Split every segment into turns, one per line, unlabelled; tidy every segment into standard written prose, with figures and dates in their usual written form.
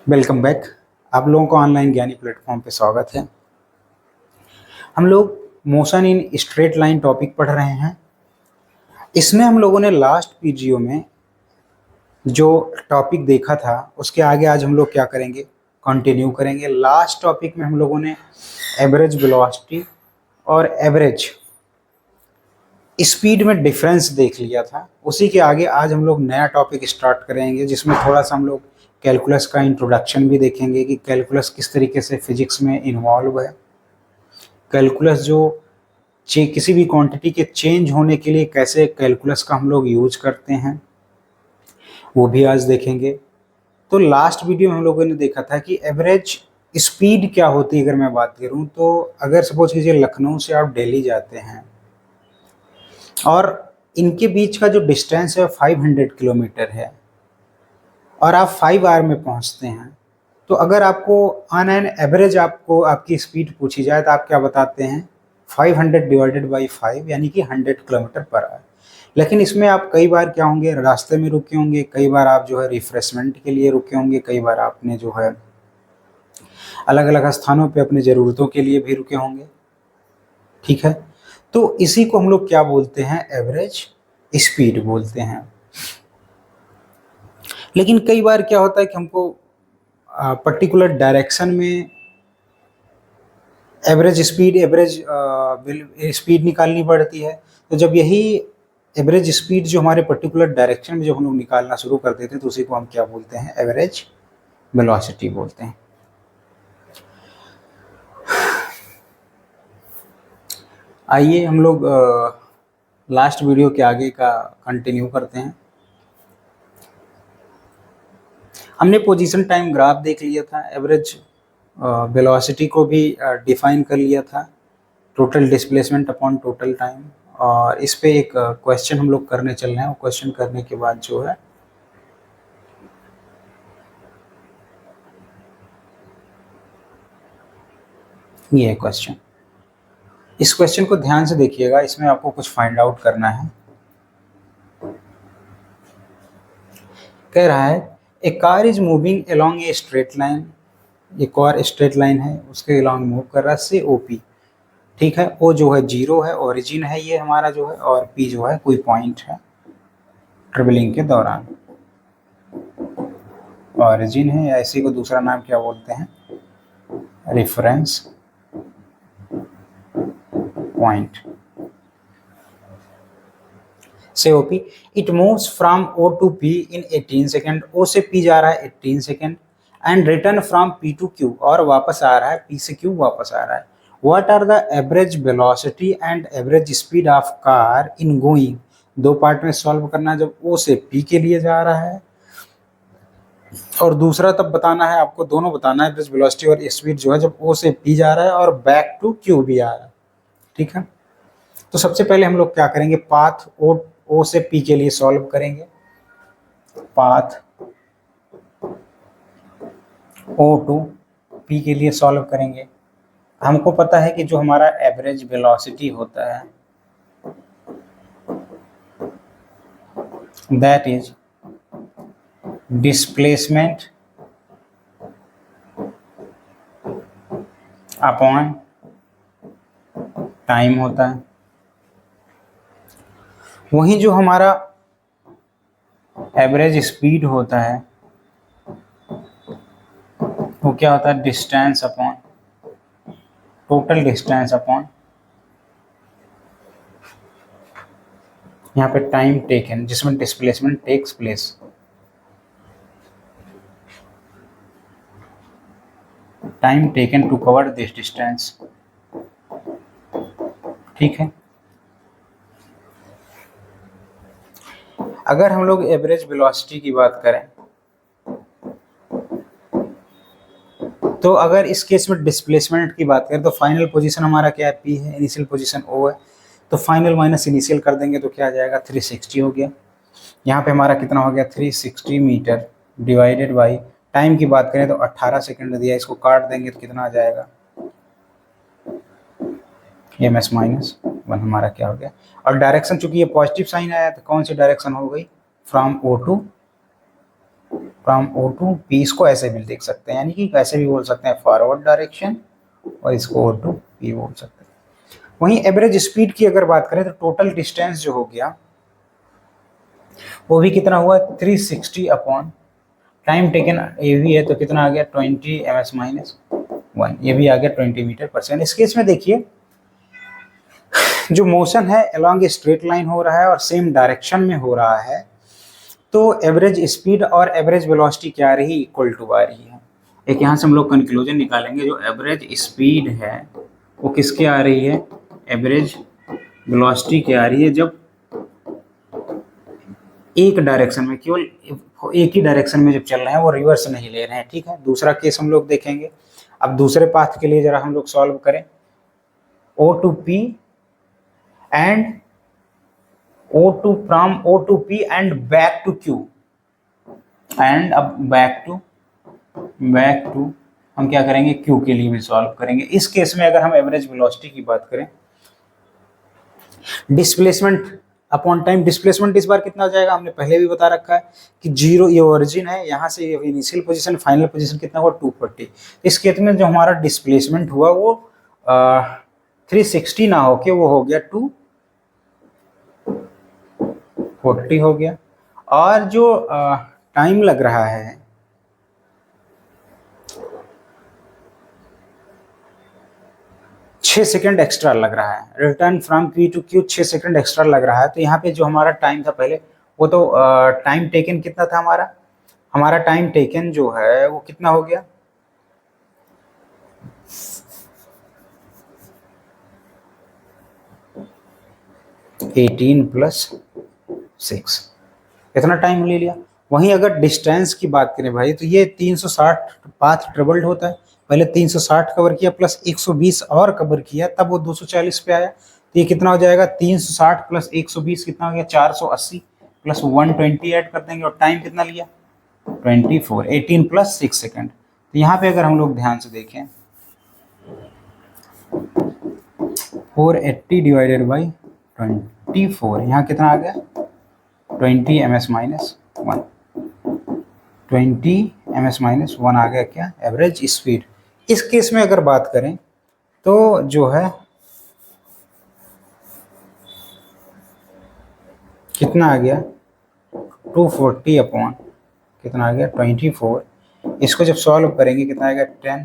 Welcome back. आप लोगों को ऑनलाइन ज्ञानी प्लेटफॉर्म पे स्वागत है। हम लोग motion in straight line topic पढ़ रहे हैं। इसमें हम लोगों ने लास्ट वीडियो में जो टॉपिक देखा था उसके आगे आज हम लोग क्या करेंगे, कंटिन्यू करेंगे। लास्ट टॉपिक में हम लोगों ने एवरेज वेलोसिटी और एवरेज स्पीड में डिफरेंस देख लिया था। उसी के आगे आज हम लोग नया टॉपिक स्टार्ट करेंगे जिसमें थोड़ा सा हम लोग कैलकुलस का इंट्रोडक्शन भी देखेंगे कि कैलकुलस किस तरीके से फिजिक्स में इन्वॉल्व है। कैलकुलस जो किसी भी क्वांटिटी के चेंज होने के लिए कैसे कैलकुलस का हम लोग यूज करते हैं वो भी आज देखेंगे। तो लास्ट वीडियो में हम लोगों ने देखा था कि एवरेज स्पीड क्या होती है। अगर मैं बात करूं तो अगर सपोज कीजिए लखनऊ से आप दिल्ली जाते हैं और इनके बीच का जो डिस्टेंस है 500 किलोमीटर है और आप 5 आवर में पहुंचते हैं, तो अगर आपको ऑन एन एवरेज आपको आपकी स्पीड पूछी जाए तो आप क्या बताते हैं, 500 डिवाइडेड बाई 5 यानी कि 100 किलोमीटर पर आवर। लेकिन इसमें आप कई बार क्या होंगे, रास्ते में रुके होंगे, कई बार आप जो है रिफ्रेशमेंट के लिए रुके होंगे, कई बार आपने जो है अलग अलग स्थानों पे अपनी ज़रूरतों के लिए भी रुके होंगे। ठीक है, तो इसी को हम लोग क्या बोलते हैं, एवरेज स्पीड बोलते हैं। लेकिन कई बार क्या होता है कि हमको पर्टिकुलर डायरेक्शन में एवरेज स्पीड निकालनी पड़ती है। तो जब यही एवरेज स्पीड जो हमारे पर्टिकुलर डायरेक्शन में जब हम लोग निकालना शुरू कर देते हैं तो उसी को हम क्या बोलते हैं, एवरेज वेलोसिटी बोलते हैं। आइए हम लोग लास्ट वीडियो के आगे का कंटिन्यू करते हैं। हमने पोजीशन टाइम ग्राफ देख लिया था, एवरेज वेलोसिटी को भी डिफाइन कर लिया था, total displacement upon total time. और इस पे एक क्वेश्चन हम लोग करने चल रहे हैं। वो क्वेश्चन करने के बाद जो है ये क्वेश्चन, इस क्वेश्चन को ध्यान से देखिएगा, इसमें आपको कुछ फाइंड आउट करना है। कह रहा है a car is moving along a straight line, एक और स्ट्रेट लाइन है उसके अलोंग मूव कर रहा है से ओपी। ठीक है, ओ जो है 0 है, ओरिजिन है ये हमारा जो है, और पी जो है कोई पॉइंट है ट्रेवलिंग के दौरान। ओरिजिन है या इसी को दूसरा नाम क्या बोलते हैं, रेफरेंस पॉइंट से OP. It moves from O to P in 18 second. O से पी जा रहा है 18 second and return from P to Q, और वापस आ रहा है पी से क्यू वापस आ रहा है। What are the average velocity and average speed of car in going. दो पार्ट में सॉल्व करना है, जब ओ से पी के लिए जा रहा है और दूसरा तब बताना है आपको, दोनों बताना है एवरेज वेलोसिटी और स्पीड जो है जब ओ से पी जा रहा है और बैक टू क्यू भी आ रहा है। ठीक है, तो सबसे पहले हम लोग क्या करेंगे, पाथ ओ से पी के लिए सॉल्व करेंगे। पाथ ओ टू पी के लिए सॉल्व करेंगे। हमको पता है कि जो हमारा एवरेज वेलोसिटी होता है that is displacement upon time होता है। वहीं जो हमारा एवरेज स्पीड होता है वो क्या होता है, distance upon total distance upon यहाँ पे टाइम टेकन, जिसमें displacement takes place. Time taken to cover this distance. ठीक है, अगर हम लोग एवरेज वेलोसिटी की बात करें तो अगर इस केस में डिस्प्लेसमेंट की बात करें तो फाइनल पोजीशन हमारा क्या है, पी है, इनिशियल पोजीशन ओ है, तो फाइनल माइनस इनिशियल कर देंगे तो क्या आ जाएगा, 360 हो गया। यहाँ पे हमारा कितना हो गया, 360 मीटर डिवाइडेड बाई टाइम की बात करें तो 18 सेकंड दिया, इसको काट देंगे तो कितना आ जाएगा, एम एस माइनस 1 हमारा क्या हो गया। और डायरेक्शन चूंकि ये पॉजिटिव साइन आया तो कौन सी डायरेक्शन हो गई, from O to from O to P, इसको ऐसे भी देख सकते हैं, यानी कि ऐसे भी बोल सकते हैं फॉरवर्ड डायरेक्शन, और इसको ओ टू पी बोल सकते हैं। वहीं एवरेज स्पीड की अगर बात करें तो टोटल डिस्टेंस जो हो गया वो भी कितना हुआ 360 अपॉन टाइम टेकन ए भी है तो कितना आ गया 20 ms माइनस 1, ये भी आ गया 20 मीटर पर सेकेंड। इस केस में देखिए जो मोशन है अलॉन्ग ए स्ट्रेट लाइन हो रहा है और सेम डायरेक्शन में हो रहा है, तो एवरेज स्पीड और एवरेज वेलोसिटी क्या आ रही इक्वल टू आ रही है। एक यहाँ से हम लोग कंक्लूजन निकालेंगे, जो एवरेज स्पीड है वो किसके आ रही है, एवरेज वेलोसिटी क्या आ रही है जब एक डायरेक्शन में, केवल एक ही डायरेक्शन में जब चल रहे हैं, वो रिवर्स नहीं ले रहे हैं। ठीक है, दूसरा केस हम लोग देखेंगे। अब दूसरे पाथ के लिए जरा हम लोग सॉल्व करें, O to P and O to from O to P and back to Q, and अब बैक टू हम क्या करेंगे क्यू के लिए भी सॉल्व करेंगे। इस केस में अगर हम एवरेज वेलोसिटी की बात करें, डिस्प्लेसमेंट अपॉन टाइम, डिस्प्लेसमेंट इस बार कितना हो जाएगा, हमने पहले भी बता रखा है कि 0 ये ओरिजिन है, यहाँ से इनिशियल पोजीशन फाइनल पोजीशन कितना हुआ 240। इस केस में जो हमारा डिस्प्लेसमेंट हुआ वो 360 ना होके वो हो गया 240 हो गया, और जो टाइम लग रहा है 6 सेकंड एक्स्ट्रा लग रहा है, return from P to Q 6 second extra लग रहा है। तो यहाँ पे जो हमारा टाइम था पहले, वो तो टाइम टेकन कितना था हमारा टाइम टेकन जो है वो कितना हो गया 18 + 6, इतना टाइम ले लिया। वहीं अगर डिस्टेंस की बात करें भाई, तो ये 360 पाथ ट्रेवल्ड होता है, पहले 360 कवर किया प्लस 120 और कवर किया, तब वो 240 पे आया। तो ये कितना हो जाएगा 360 + 120 कितना हो गया 480 + 120 ऐड कर देंगे, और टाइम कितना लिया 24, 18 + 6 सेकेंड। तो यहाँ पे अगर हम लोग ध्यान से देखें 480 डिवाइडेड बाई 24, यहाँ कितना आ गया 20 ms माइनस 1, 20 ms माइनस 1 आ गया क्या एवरेज स्पीड। इस केस में अगर बात करें तो जो है कितना आ गया 240 अपॉन कितना आ गया 24, इसको जब सॉल्व करेंगे कितना आएगा 10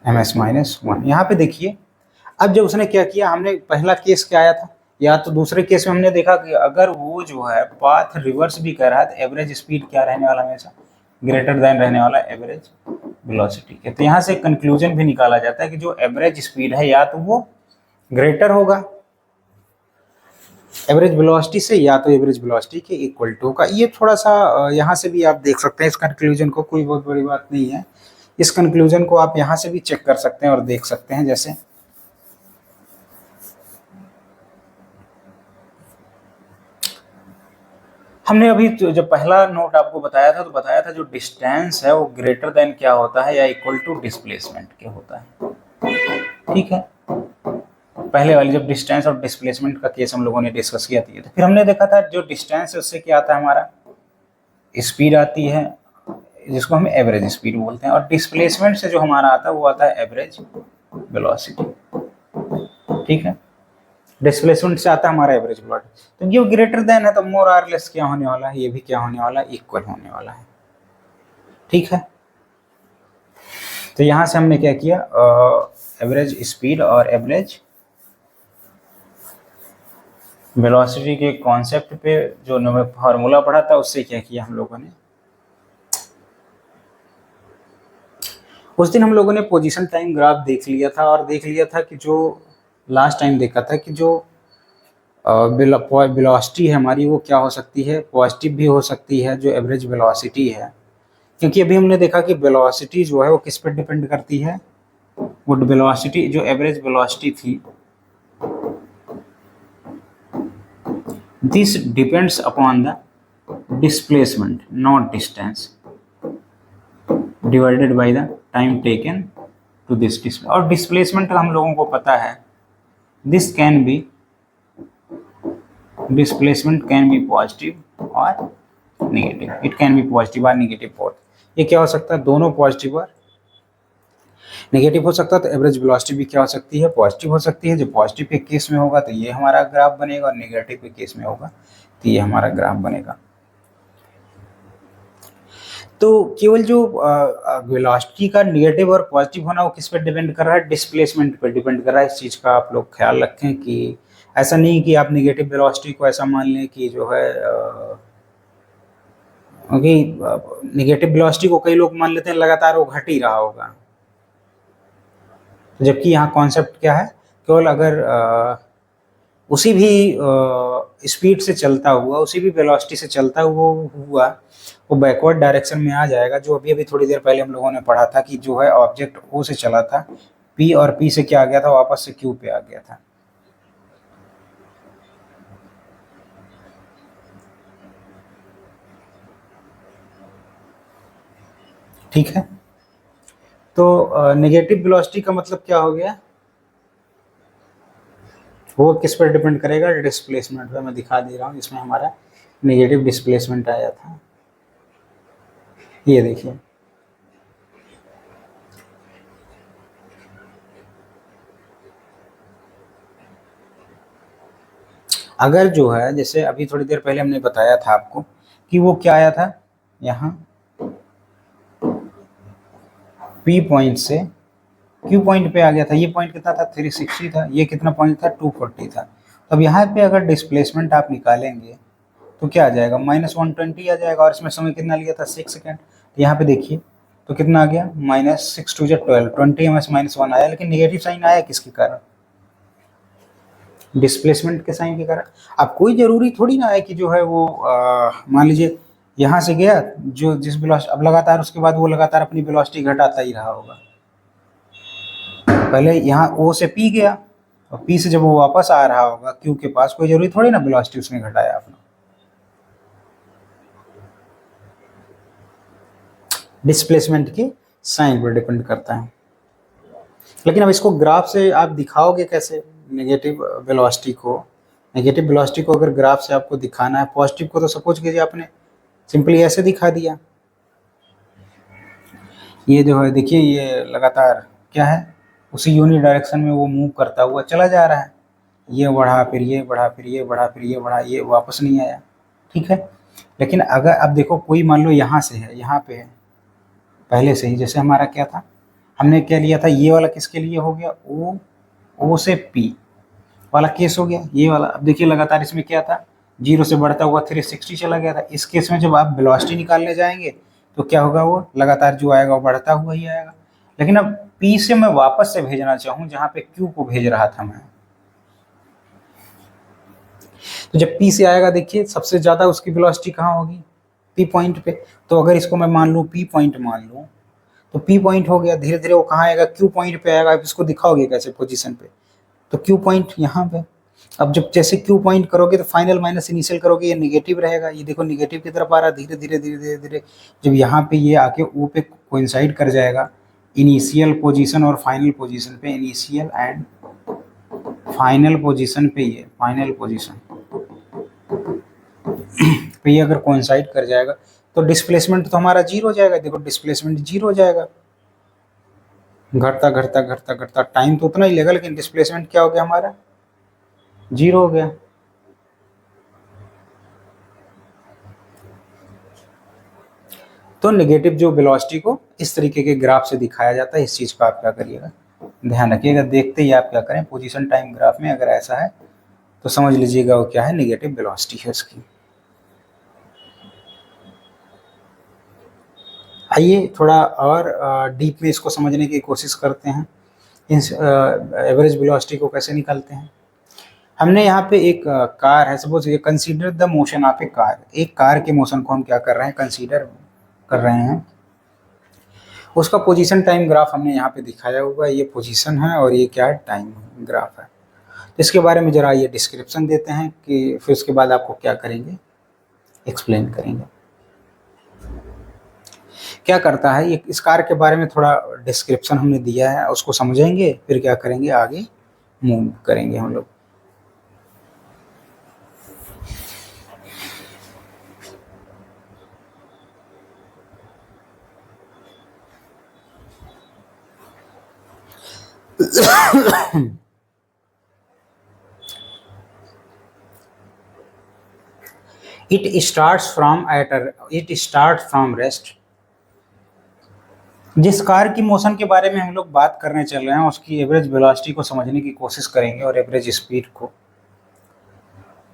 ms माइनस 1। यहाँ पे देखिए अब जब उसने क्या किया, हमने पहला केस क्या आया था, या तो दूसरे केस में हमने देखा कि अगर वो जो है पाथ रिवर्स भी कर रहा है तो एवरेज स्पीड क्या रहने वाला हमेशा ग्रेटर देन रहने वाला एवरेज वेलोसिटी के। तो यहाँ से कंक्लूजन भी निकाला जाता है कि जो एवरेज स्पीड है या तो वो ग्रेटर होगा एवरेज वेलोसिटी से, या तो एवरेज वेलोसिटी के इक्वल टू होगा। ये थोड़ा सा यहाँ से भी आप देख सकते हैं इस कंक्लूजन को, कोई बहुत बड़ी बात नहीं है। इस कंक्लूजन को आप यहाँ से भी चेक कर सकते हैं और देख सकते हैं। जैसे हमने अभी जब पहला नोट आपको बताया था तो बताया था जो डिस्टेंस है वो ग्रेटर देन क्या होता है या इक्वल टू डिस्प्लेसमेंट के होता है। ठीक है, पहले वाली जब डिस्टेंस और डिस्प्लेसमेंट का केस हम लोगों ने डिस्कस किया था, तो फिर हमने देखा था जो डिस्टेंस है उससे क्या आता है हमारा स्पीड आती है जिसको हम एवरेज स्पीड बोलते हैं, और डिस्प्लेसमेंट से जो हमारा आता है वो आता है एवरेज वेलोसिटी। ठीक है, डिस्प्लेसमेंट से आता है हमारा एवरेज वेलोसिटी। तो ये ग्रेटर देन है तो मोर और लेस क्या होने वाला है, ये भी क्या होने वाला है इक्वल होने वाला है। ठीक है, तो यहाँ से हमने क्या किया एवरेज स्पीड और एवरेज वेलोसिटी के कॉन्सेप्ट पे जो फार्मूला पढ़ा था उससे क्या किया हम लोगों ने, उस दिन हम लोगों ने पोजीशन टाइम ग्राफ देख लिया था और देख लिया था कि जो लास्ट टाइम देखा था कि जो वेलोसिटी है हमारी वो क्या हो सकती है, पॉजिटिव भी हो सकती है जो एवरेज वेलोसिटी है, क्योंकि अभी हमने देखा कि वेलोसिटी जो है वो किस पर डिपेंड करती है, वो वेलोसिटी जो एवरेज वेलोसिटी थी this depends upon the displacement not distance divided by the time taken to this displacement. और डिस्प्लेसमेंट हम लोगों को पता है this can be displacement can be positive और negative, it can be positive और नेगेटिव बोथ। ये क्या हो सकता है, दोनों पॉजिटिव और नेगेटिव हो सकता है। तो एवरेज वेलोसिटी भी क्या हो सकती है, पॉजिटिव हो सकती है। जो पॉजिटिव के केस में होगा तो ये हमारा ग्राफ बनेगा, और नेगेटिव के केस में होगा तो ये हमारा ग्राफ बनेगा। तो केवल जो वेलोसिटी का नेगेटिव और पॉजिटिव होना वो किस पर डिपेंड कर रहा है, डिस्प्लेसमेंट पर डिपेंड कर रहा है। इस चीज़ का आप लोग ख्याल रखें कि ऐसा नहीं कि आप नेगेटिव वेलोसिटी को ऐसा मान लें कि जो है क्योंकि नेगेटिव वेलोसिटी को कई लोग मान लेते हैं लगातार वो घट ही रहा होगा, जबकि यहाँ कॉन्सेप्ट क्या है, केवल अगर उसी भी स्पीड से चलता हुआ, उसी भी वेलोसिटी से चलता हुआ वो बैकवर्ड डायरेक्शन में आ जाएगा। जो अभी अभी थोड़ी देर पहले हम लोगों ने पढ़ा था कि जो है ऑब्जेक्ट ओ से चला था पी, और पी से क्या आ गया था, वापस से क्यू पे आ गया था। ठीक है, तो नेगेटिव वेलोसिटी का मतलब क्या हो गया, वो किस पर डिपेंड करेगा, डिस्प्लेसमेंट पे। मैं दिखा दे रहा हूँ, इसमें हमारा नेगेटिव डिस्प्लेसमेंट आया था, ये देखिए। अगर जो है जैसे अभी थोड़ी देर पहले हमने बताया था आपको कि वो क्या आया था, यहाँ P पॉइंट से Q पॉइंट पे आ गया था। ये पॉइंट कितना था, 360 था। ये कितना पॉइंट था, 240 था। तो अब यहाँ पे अगर डिस्प्लेसमेंट आप निकालेंगे तो क्या आ जाएगा, -120 आ जाएगा, और इसमें समय कितना लिया था, 6 सेकेंड। तो यहाँ पे देखिए तो कितना आ गया, -6 2 12, 20 में -1 आया, लेकिन नेगेटिव साइन आया किसके कारण, डिस्प्लेसमेंट के साइन के कारण। अब कोई जरूरी थोड़ी ना है कि जो है वो मान लीजिए यहाँ से गया जो जिस वेलोसिटी, अब लगातार उसके बाद वो लगातार अपनी वेलोसिटी घटाता ही रहा होगा। पहले यहाँ ओ से पी गया, और पी से जब वो वापस आ रहा होगा क्यू के पास, कोई जरूरी थोड़ी ना वेलोसिटी उसने घटाया अपना। डिस्प्लेसमेंट के साइन पर डिपेंड करता है। लेकिन अब इसको ग्राफ से आप दिखाओगे कैसे, नेगेटिव वेलोसिटी को, नेगेटिव वेलोसिटी को अगर ग्राफ से आपको दिखाना है, पॉजिटिव को तो सपोज कीजिए आपने सिंपली ऐसे दिखा दिया। ये जो है देखिए, ये लगातार क्या है, उसी यूनिट डायरेक्शन में वो मूव करता हुआ चला जा रहा है। ये बढ़ा, फिर ये बढ़ा, फिर ये बढ़ा, फिर ये बढ़ा, ये वापस नहीं आया। ठीक है, लेकिन अगर अब देखो कोई मान लो यहाँ से है, यहाँ पे है पहले से ही, जैसे हमारा क्या था, हमने क्या लिया था, ये वाला किसके लिए हो गया, ओ से पी वाला केस हो गया, ये वाला। अब देखिए लगातार इसमें क्या था, 0 से बढ़ता हुआ 360 चला गया था। इस केस में जब आप वेलोसिटी निकालने जाएंगे तो क्या होगा, वो लगातार जो आएगा वो बढ़ता हुआ ही आएगा। लेकिन अब पी से मैं वापस से भेजना चाहूँ जहाँ पे क्यू को भेज रहा था मैं, तो जब पी से आएगा देखिए सबसे ज़्यादा उसकी वेलोसिटी कहाँ होगी, पी पॉइंट पे। तो अगर इसको मैं मान लूँ पी पॉइंट मान लूँ, तो पी पॉइंट हो गया, धीरे धीरे वो कहाँ आएगा, क्यू पॉइंट पे आएगा। आप इसको दिखाओगे कैसे पोजीशन पे, तो क्यू पॉइंट यहाँ पे। अब जब जैसे क्यू पॉइंट करोगे तो फाइनल माइनस इनिशियल करोगे, ये नेगेटिव रहेगा। ये देखो नेगेटिव की तरफ आ रहा है, धीरे धीरे धीरे धीरे धीरे जब यहाँ पे ये आके ओ पे कोइंसाइड कर जाएगा, इनिशियल पोजीशन और फाइनल पोजीशन पे, इनिशियल एंड फाइनल पोजीशन पे, ये फाइनल पोजीशन पे ये अगर कोइंसाइड कर जाएगा तो डिस्प्लेसमेंट तो हमारा 0 हो जाएगा। देखो डिस्प्लेसमेंट 0 हो जाएगा, घटता घटता घटता घटता, टाइम तो उतना ही लगेगा, लेकिन डिस्प्लेसमेंट क्या हो गया हमारा, 0 हो गया। तो नेगेटिव जो वेलोसिटी को इस तरीके के ग्राफ से दिखाया जाता है। इस चीज़ का आप क्या करिएगा, ध्यान रखिएगा। देखते ही आप क्या करें, पोजीशन टाइम ग्राफ में अगर ऐसा है तो समझ लीजिएगा वो क्या है, नेगेटिव वेलोसिटी है इसकी। आइए थोड़ा और डीप में इसको समझने की कोशिश करते हैं, इस एवरेज वेलोसिटी को कैसे निकालते हैं। हमने यहाँ पे एक कार है, सपोज ये consider the motion of A car. एक कार के मोशन को हम क्या कर रहे हैं, कंसीडर कर रहे हैं। उसका पोजीशन टाइम ग्राफ हमने यहाँ पे दिखाया हुआ है। ये पोजीशन है और ये क्या है, टाइम ग्राफ है। इसके बारे में ज़रा ये डिस्क्रिप्शन देते हैं कि फिर उसके बाद आपको क्या करेंगे, एक्सप्लेन करेंगे क्या करता है। ये इस कार के बारे में थोड़ा डिस्क्रिप्शन हमने दिया है, उसको समझेंगे, फिर क्या करेंगे, आगे मूव करेंगे हम लोग। It start from rest. जिस कार की मोशन के बारे में हम लोग बात करने चल रहे हैं उसकी एवरेज वेलोसिटी को समझने की कोशिश करेंगे और एवरेज स्पीड को,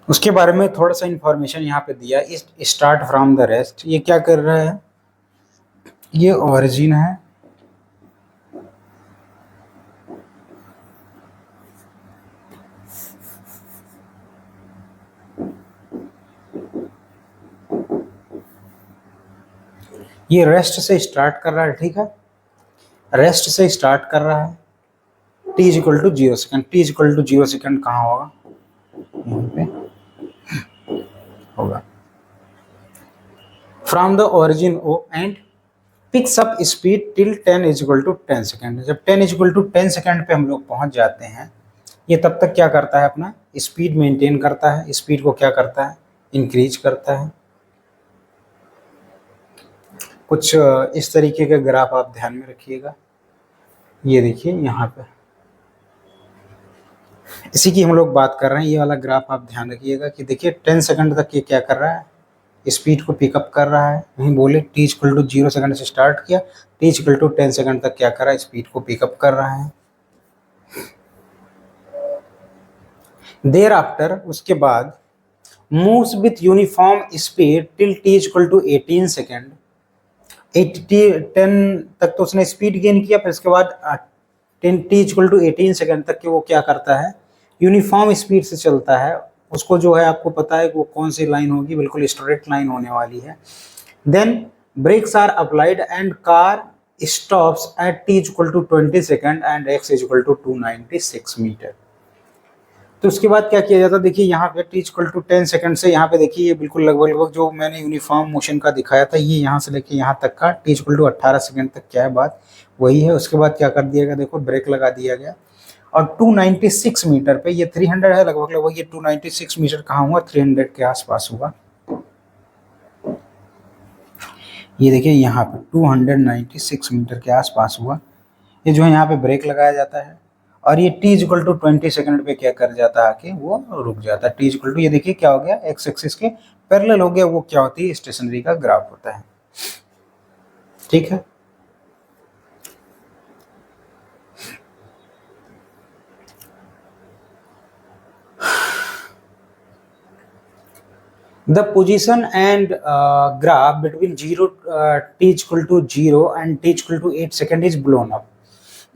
उसके बारे में थोड़ा सा इंफॉर्मेशन यहाँ पे दिया। इस स्टार्ट फ्रॉम द रेस्ट, ये क्या कर रहा है, ये ओरिजिन है, ये रेस्ट से स्टार्ट कर रहा है, ठीक है, रेस्ट से स्टार्ट कर रहा है। t is equal to 0 second, t is equal to 0 second कहाँ होगा, यहाँ पे होगा। From the origin O and picks up speed till 10 is equal to 10 second. जब 10 इज इक्वल टू 10 सेकेंड पे हम लोग पहुंच जाते हैं, ये तब तक क्या करता है, अपना स्पीड मेंटेन करता है। स्पीड को क्या करता है, इंक्रीज करता है। कुछ इस तरीके के ग्राफ आप ध्यान में रखिएगा, ये देखिए यहाँ पे इसी की हम लोग बात कर रहे हैं। ये वाला ग्राफ आप ध्यान रखिएगा कि देखिए 10 सेकंड तक ये क्या कर रहा है, स्पीड को पिकअप कर रहा है। वहीं बोले t इक्वल टू 0 सेकंड से स्टार्ट किया, t इक्वल टू 10 सेकंड तक क्या कर रहा है, स्पीड को पिकअप कर रहा है। देर आफ्टर, उसके बाद moves with uniform speed till t equal to 18 second. 10 तक तो उसने स्पीड गेन किया, फिर इसके बाद 10 t इक्वल टू 18 सेकेंड तक के वो क्या करता है, यूनिफॉर्म स्पीड से चलता है। उसको जो है आपको पता है कि वो कौन सी लाइन होगी, बिल्कुल स्ट्रेट लाइन होने वाली है। Then brakes are applied and car stops at t equal to 20 second and x equal to 296 metre. तो उसके बाद क्या किया जाता है, देखिए यहाँ पे t इक्वल टू 10 सेकंड से यहाँ पे देखिए ये बिल्कुल लगभग जो मैंने यूनिफॉर्म मोशन का दिखाया था, ये यहाँ से लेके यहाँ तक का t इक्वल टू 18 सेकंड तक क्या है, बात वही है। उसके बाद क्या कर दिया गया, देखो ब्रेक लगा दिया गया और 296 मीटर पे, ये 300 है लगभग, ये 296 मीटर कहाँ हुआ, 300 के आसपास हुआ। ये देखिए यहाँ पे 296 मीटर के आसपास हुआ। ये जो है यहाँ पे ब्रेक लगाया जाता है और ये t इक्वल टू 20 सेकंड पे क्या कर जाता है, आके वो रुक जाता है। t इक्वल टू, ये देखिए क्या हो गया, एक्स एक्सिस के पैरेलल हो गया, वो क्या होती है, स्टेशनरी का ग्राफ होता है, ठीक है। The position and graph between 0 t equal to 0 and t equal to 8 second is blown up।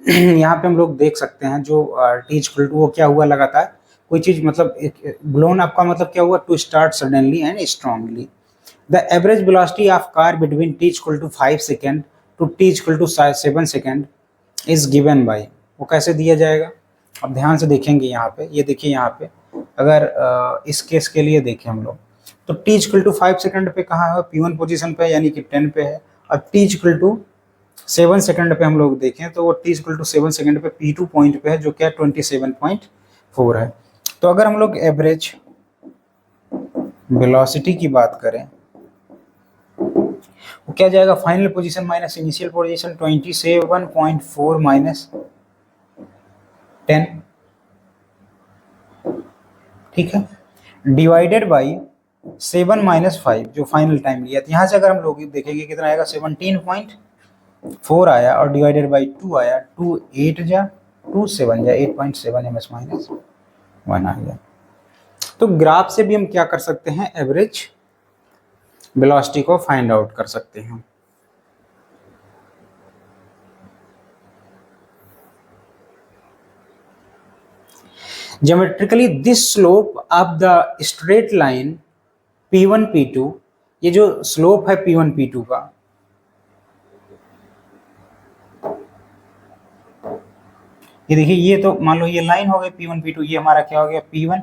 यहाँ पे हम लोग देख सकते हैं जो t इक्वल टू वो क्या हुआ, लगातार कोई चीज मतलब ब्लोन अप का मतलब क्या हुआ, to start suddenly and strongly. The average velocity of car between t equal to 5 second to t equal to 7 second is given by, वो कैसे दिया जाएगा, अब ध्यान से देखेंगे यहाँ पे। ये देखिए यहाँ पे अगर इस केस के लिए देखें हम लोग, तो t इक्वल टू 5 सेकेंड पे कहाँ है, P1 पोजीशन पे यानी कि 10 पे है, और t इक्वल टू 7 सेकंड पे हम लोग देखें तो वो t इक्वल टू 7 सेकंड पे P2 पॉइंट पे है, जो क्या 27.4 है। तो अगर हम लोग एवरेज वेलोसिटी की बात करें, वो क्या जाएगा, final position minus initial position, 27.4 minus 10, ठीक है, डिवाइडेड बाई 7 माइनस 5 जो फाइनल टाइम लिया। तो यहाँ से अगर हम लोग देखेंगे कितना आएगा, 17.4 आया और डिवाइडेड बाई 2 आया, 2 8 जा 2 7 जा 8.7 ms माइनस 1 आ गया। तो ग्राफ से भी हम क्या कर सकते हैं, एवरेज वेलोसिटी को फाइंड आउट कर सकते हैं। Geometrically this slope of the straight line P1 P2, ये जो स्लोप है P1 P2 का, ये देखिए, ये तो मान लो ये लाइन हो गई P1 P2, ये हमारा क्या हो गया, P1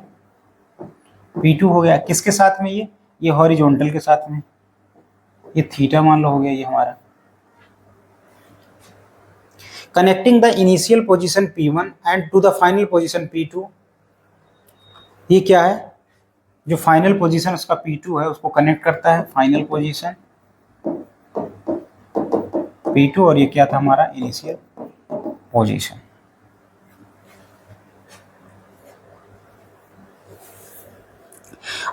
P2 हो गया, किसके साथ में, ये हॉरिजॉन्टल के साथ में, ये थीटा मान लो हो गया ये हमारा। Connecting the initial position P1 and to the final position P2, ये क्या है, जो फाइनल पोजीशन उसका P2 है उसको कनेक्ट करता है फाइनल पोजीशन P2, और ये क्या था हमारा, initial position.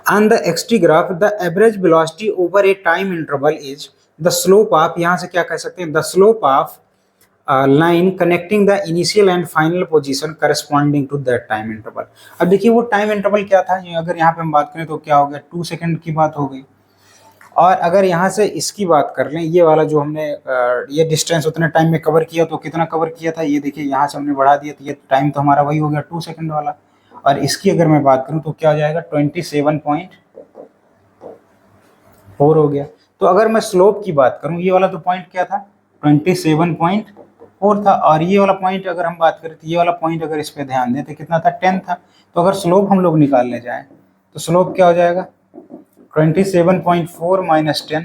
On the XT graph the average velocity over a time interval is the slope of, यहाँ से क्या कह सकते हैं, the slope of line connecting the initial and final position corresponding to that time interval. अब देखिए वो time interval क्या था, ये अगर यहाँ पे हम बात करें तो क्या हो गया, 2 सेकंड की बात हो गई। और अगर यहाँ से इसकी बात कर लें, ये वाला जो हमने ये डिस्टेंस उतने टाइम में कवर किया, तो कितना कवर किया था, ये देखिए यहाँ से हमने बढ़ा दिया, तो ये टाइम तो हमारा वही हो गया 2 सेकंड वाला। और इसकी अगर मैं बात करूँ तो क्या हो जाएगा, 27.4 हो गया। तो अगर मैं स्लोप की बात करूँ, ये वाला तो पॉइंट क्या था, 27.4 था। और ये वाला पॉइंट अगर हम बात करें तो ये वाला पॉइंट अगर इस पर ध्यान दें तो कितना था, 10 था। तो अगर स्लोप हम लोग निकालने जाएं तो स्लोप क्या हो जाएगा, 27.4 माइनस 10,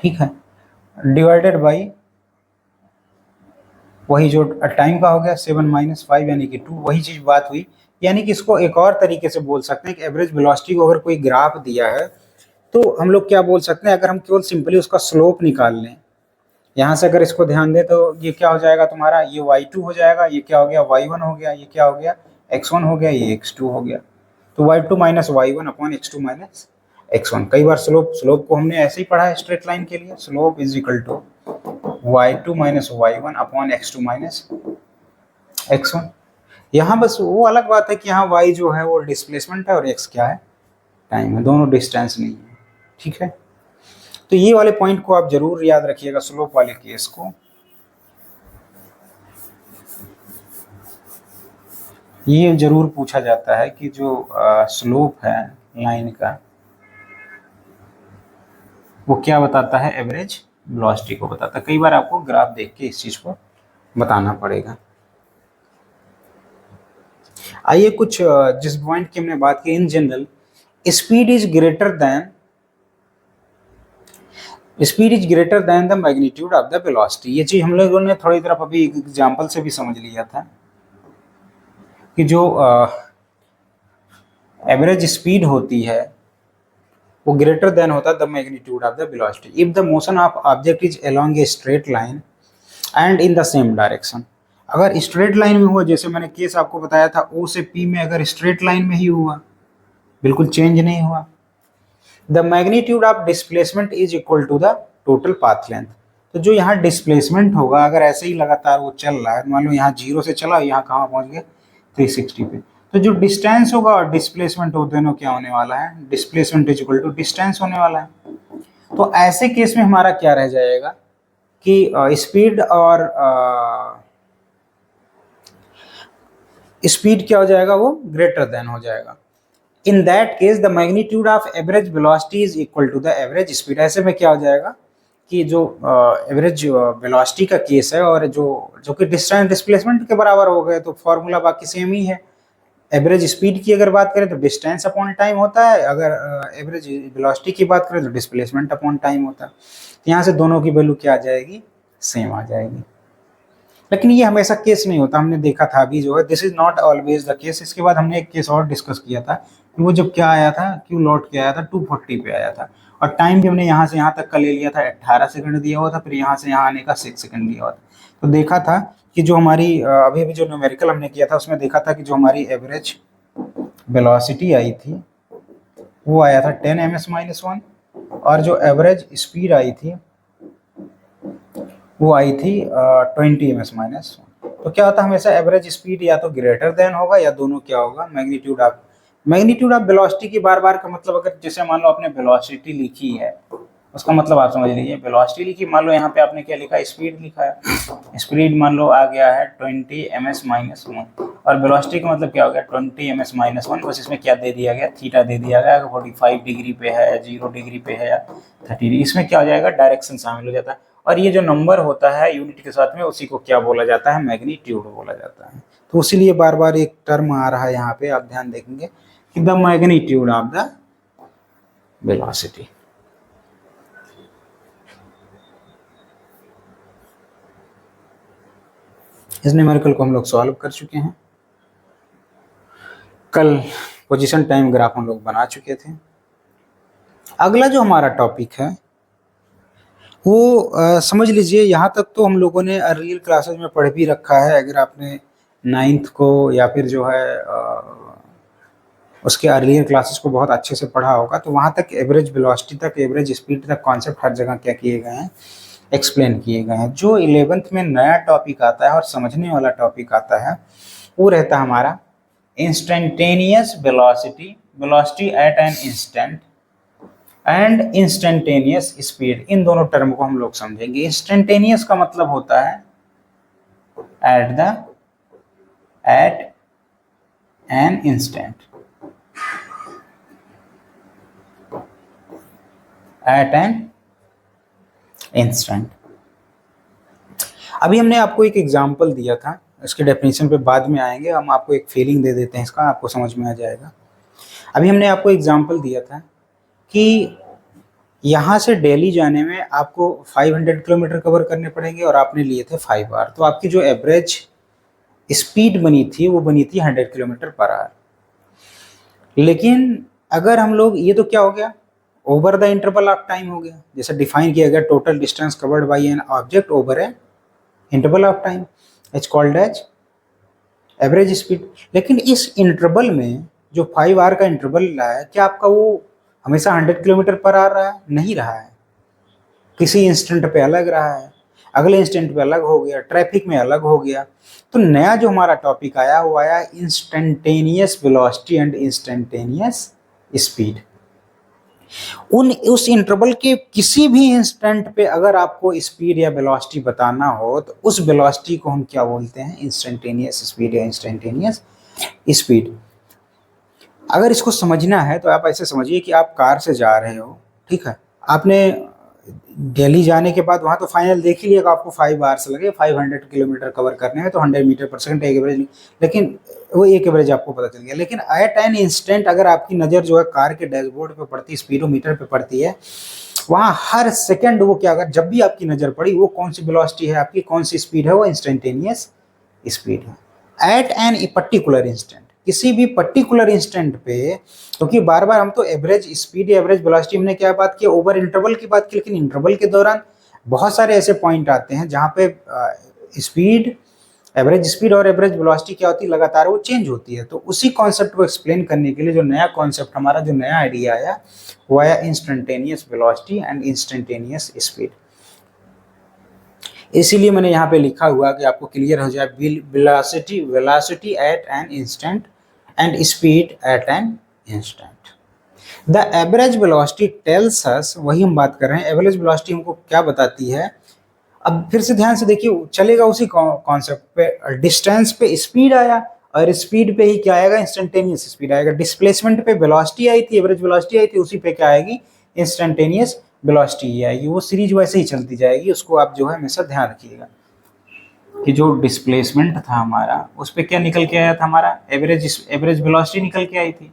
ठीक है, डिवाइडेड बाई वही जो टाइम का हो गया 7 माइनस 5 यानी कि 2, वही चीज बात हुई। यानी कि इसको एक और तरीके से बोल सकते हैं कि एवरेज वेलोसिटी को अगर कोई ग्राफ दिया है तो हम लोग क्या बोल सकते हैं, अगर हम केवल सिंपली उसका स्लोप निकाल लें, यहाँ से अगर इसको ध्यान दें तो ये क्या हो जाएगा तुम्हारा, ये y2 हो जाएगा, ये क्या हो गया y1 हो गया, ये क्या हो गया x1 हो गया, ये x2 हो गया। तो y2 minus y1 upon x2 minus x1। कई बार स्लोप को हमने ऐसे ही पढ़ा है स्ट्रेट लाइन के लिए, slope is equal to y2 minus y1 upon x2 minus x1। यहाँ बस वो अलग बात है कि यहाँ y जो है वो डिस्प्लेसमेंट है और x क्या है, टाइम है, दोनों डिस्टेंस नहीं है, ठीक है। तो ये वाले पॉइंट को आप जरूर याद रखिएगा, स्लोप वाले केस को। ये जरूर पूछा जाता है कि जो स्लोप है लाइन का वो क्या बताता है, एवरेज वेलोसिटी को बताता है। कई बार आपको ग्राफ देख के इस चीज को बताना पड़ेगा। आइए कुछ जिस पॉइंट की हमने बात की, in general speed is greater than the magnitude of the velocity. ये चीज हम लोगों ने थोड़ी तरफ अभी एग्जांपल से भी समझ लिया था कि जो एवरेज स्पीड होती है वो ग्रेटर देन होता है the magnitude of the velocity if the motion of object is along a straight line and in the same direction. अगर स्ट्रेट लाइन में हुआ, जैसे मैंने केस आपको बताया था ओ से पी में, अगर स्ट्रेट लाइन में ही हुआ, बिल्कुल चेंज नहीं हुआ, the magnitude of displacement is equal to the total path length. तो जो यहाँ डिस्प्लेसमेंट होगा, अगर ऐसे ही लगातार वो चल रहा है, मान लो यहाँ 0 से चला, यहाँ कहाँ पहुंच गए 360 पे, तो जो डिस्टेंस होगा और डिस्प्लेसमेंट वो दोनों क्या होने वाला है, displacement is equal to distance होने वाला है। तो ऐसे केस में हमारा क्या रह जाएगा कि स्पीड और स्पीड क्या हो जाएगा, वो ग्रेटर देन हो जाएगा। In that case the magnitude of average velocity is equal to the average speed. ऐसे में क्या हो जाएगा कि जो एवरेज वेलोसिटी का केस है और जो कि डिस्टेंस डिस्प्लेसमेंट के बराबर हो गए, तो फॉर्मूला बाकी सेम ही है। एवरेज स्पीड की अगर बात करें तो डिस्टेंस अपॉन टाइम होता है, अगर एवरेज वेलोसिटी की बात करें तो डिस्प्लेसमेंट अपॉन टाइम होता है। तो यहाँ से दोनों की वैल्यू क्या आ जाएगी, सेम आ जाएगी। लेकिन ये हमेशा केस नहीं होता, हमने देखा था अभी जो है, this is not always the case. इसके बाद हमने एक केस और डिस्कस किया था कि वो जब क्या आया था, क्यों लौट के आया था, 240 पे आया था, और टाइम भी हमने यहाँ से यहाँ तक का ले लिया था, 18 सेकंड दिया हुआ था, फिर यहाँ से यहाँ आने का 6 सेकंड दिया हुआ था। तो देखा था कि जो हमारी अभी अभी जो न्यूमेरिकल हमने किया था उसमें देखा था कि जो हमारी एवरेज वेलोसिटी आई थी वो आया था 10 ms-1, और जो एवरेज स्पीड आई थी वो आई थी 20 ms-1। तो क्या होता है, हमेशा एवरेज स्पीड या तो ग्रेटर देन होगा या दोनों क्या होगा, मैग्नीट्यूड ऑफ वेलोसिटी की बार बार का मतलब, अगर जैसे मान लो आपने वेलोसिटी लिखी है, उसका मतलब आप समझ लीजिए, वेलोसिटी लिखी, मान लो यहाँ पे आपने क्या लिखा, स्पीड लिखा है, स्पीड मान लो आ गया है 20 ms-1, और वेलोसिटी का मतलब क्या हो गया 20 ms-1। बस इसमें क्या दे दिया गया, थीटा दे दिया गया, 45 डिग्री पे है या 0 डिग्री पे है या 30 डिग्री, इसमें क्या हो जाएगा, डायरेक्शन शामिल हो जाता है। और ये जो नंबर होता है यूनिट के साथ में, उसी को क्या बोला जाता है, मैग्नीट्यूड बोला जाता है। तो इसीलिए बार बार एक टर्म आ रहा है यहाँ पे, आप ध्यान देखेंगे कि the magnitude of the velocity. इस न्यूमेरिकल को हम लोग सॉल्व कर चुके हैं। कल पोजीशन टाइम ग्राफ हम लोग बना चुके थे। अगला जो हमारा टॉपिक है वो समझ लीजिए, यहाँ तक तो हम लोगों ने अर्लियर क्लासेस में पढ़ भी रखा है। अगर आपने 9th को या फिर जो है उसके अर्लियर क्लासेस को बहुत अच्छे से पढ़ा होगा, तो वहाँ तक एवरेज वेलोसिटी तक, एवरेज स्पीड तक कॉन्सेप्ट हर जगह क्या किए गए हैं, एक्सप्लेन किए गए हैं। जो 11th में नया टॉपिक आता है और समझने वाला टॉपिक आता है वो रहता है हमारा instantaneous velocity, velocity at an instant and instantaneous speed. इन दोनों टर्म को हम लोग समझेंगे। इंस्टेंटेनियस का मतलब होता है at an instant, at an instant. अभी हमने आपको एक एग्जांपल दिया था, इसके डेफिनेशन पे बाद में आएंगे, हम आपको एक फीलिंग दे देते हैं इसका, आपको समझ में आ जाएगा। अभी हमने आपको एग्जांपल दिया था कि यहाँ से दिल्ली जाने में आपको 500 किलोमीटर कवर करने पड़ेंगे और आपने लिए थे 5 आवर, तो आपकी जो एवरेज स्पीड बनी थी वो बनी थी 100 किलोमीटर पर आवर। लेकिन अगर हम लोग, ये तो क्या हो गया, over the interval of time हो गया, जैसे डिफाइन किया गया total distance covered by an object over a interval of time, it's called as average speed. लेकिन इस इंटरवल में जो 5 आवर का इंटरवल रहा है, क्या आपका वो हमेशा 100 किलोमीटर पर आवर रहा है? नहीं रहा है, किसी इंस्टेंट पे अलग रहा है, अगले इंस्टेंट पे अलग हो गया, ट्रैफिक में अलग हो गया। तो नया जो हमारा टॉपिक आया वो आया instantaneous velocity and instantaneous speed. उस इंटरवल के किसी भी इंस्टेंट पे अगर आपको स्पीड या वेलोसिटी बताना हो तो उस वेलोसिटी को हम क्या बोलते हैं, इंस्टेंटेनियस स्पीड या इंस्टेंटेनियस स्पीड। अगर इसको समझना है तो आप ऐसे समझिए कि आप कार से जा रहे हो, ठीक है, आपने दिल्ली जाने के बाद वहाँ तो फाइनल देख ही लिया कि आपको 5 आवर्स लगे 500 किलोमीटर कवर करने में, तो 100 मीटर पर सेकंड एक एवरेज, लेकिन वो एक एवरेज आपको पता चल गया। लेकिन एट एन इंस्टेंट अगर आपकी नज़र जो है कार के डैशबोर्ड पे पड़ती है, स्पीडोमीटर पे पड़ती है, वहाँ हर सेकंड वो क्या, अगर जब भी आपकी नज़र पड़ी वो कौन सी वेलोसिटी है आपकी, कौन सी स्पीड है, वो इंस्टेंटेनियस स्पीड है एट एन पर्टिकुलर इंस्टेंट, किसी भी पर्टिकुलर इंस्टेंट पे। क्योंकि बार बार हम तो एवरेज स्पीड या एवरेज वेलोसिटी हमने क्या बात की, ओवर इंटरवल की बात की, लेकिन इंटरवल के दौरान बहुत सारे ऐसे पॉइंट आते हैं जहाँ पे स्पीड, एवरेज स्पीड और एवरेज वेलोसिटी क्या होती है, लगातार वो चेंज होती है। तो उसी कॉन्सेप्ट को एक्सप्लेन करने के लिए जो नया कॉन्सेप्ट हमारा, जो नया आइडिया आया वो आया instantaneous velocity and instantaneous speed. इसीलिए मैंने यहाँ पे लिखा हुआ कि आपको क्लियर हो जाए, velocity at an instant and speed at an instant. The average velocity tells अस, वही हम बात कर रहे हैं, एवरेज वेलोसिटी हमको क्या बताती है। अब फिर से ध्यान से देखिए, चलेगा उसी कॉन्सेप्ट पे, डिस्टेंस पे स्पीड आया और स्पीड पे ही क्या आएगा, इंस्टेंटेनियस स्पीड आएगा। डिस्प्लेसमेंट पे वेलोसिटी आई थी, एवरेज वेलोसिटी आई थी, उसी पे क्या आएगी, इंस्टेंटेनियस वेलोसिटी आएगी। वो सीरीज वैसे ही चलती जाएगी, उसको आप जो है हमेशा ध्यान रखिएगा कि जो डिस्प्लेसमेंट था हमारा उस पर क्या निकल के आया था, हमारा एवरेज वेलोसिटी निकल के आई थी,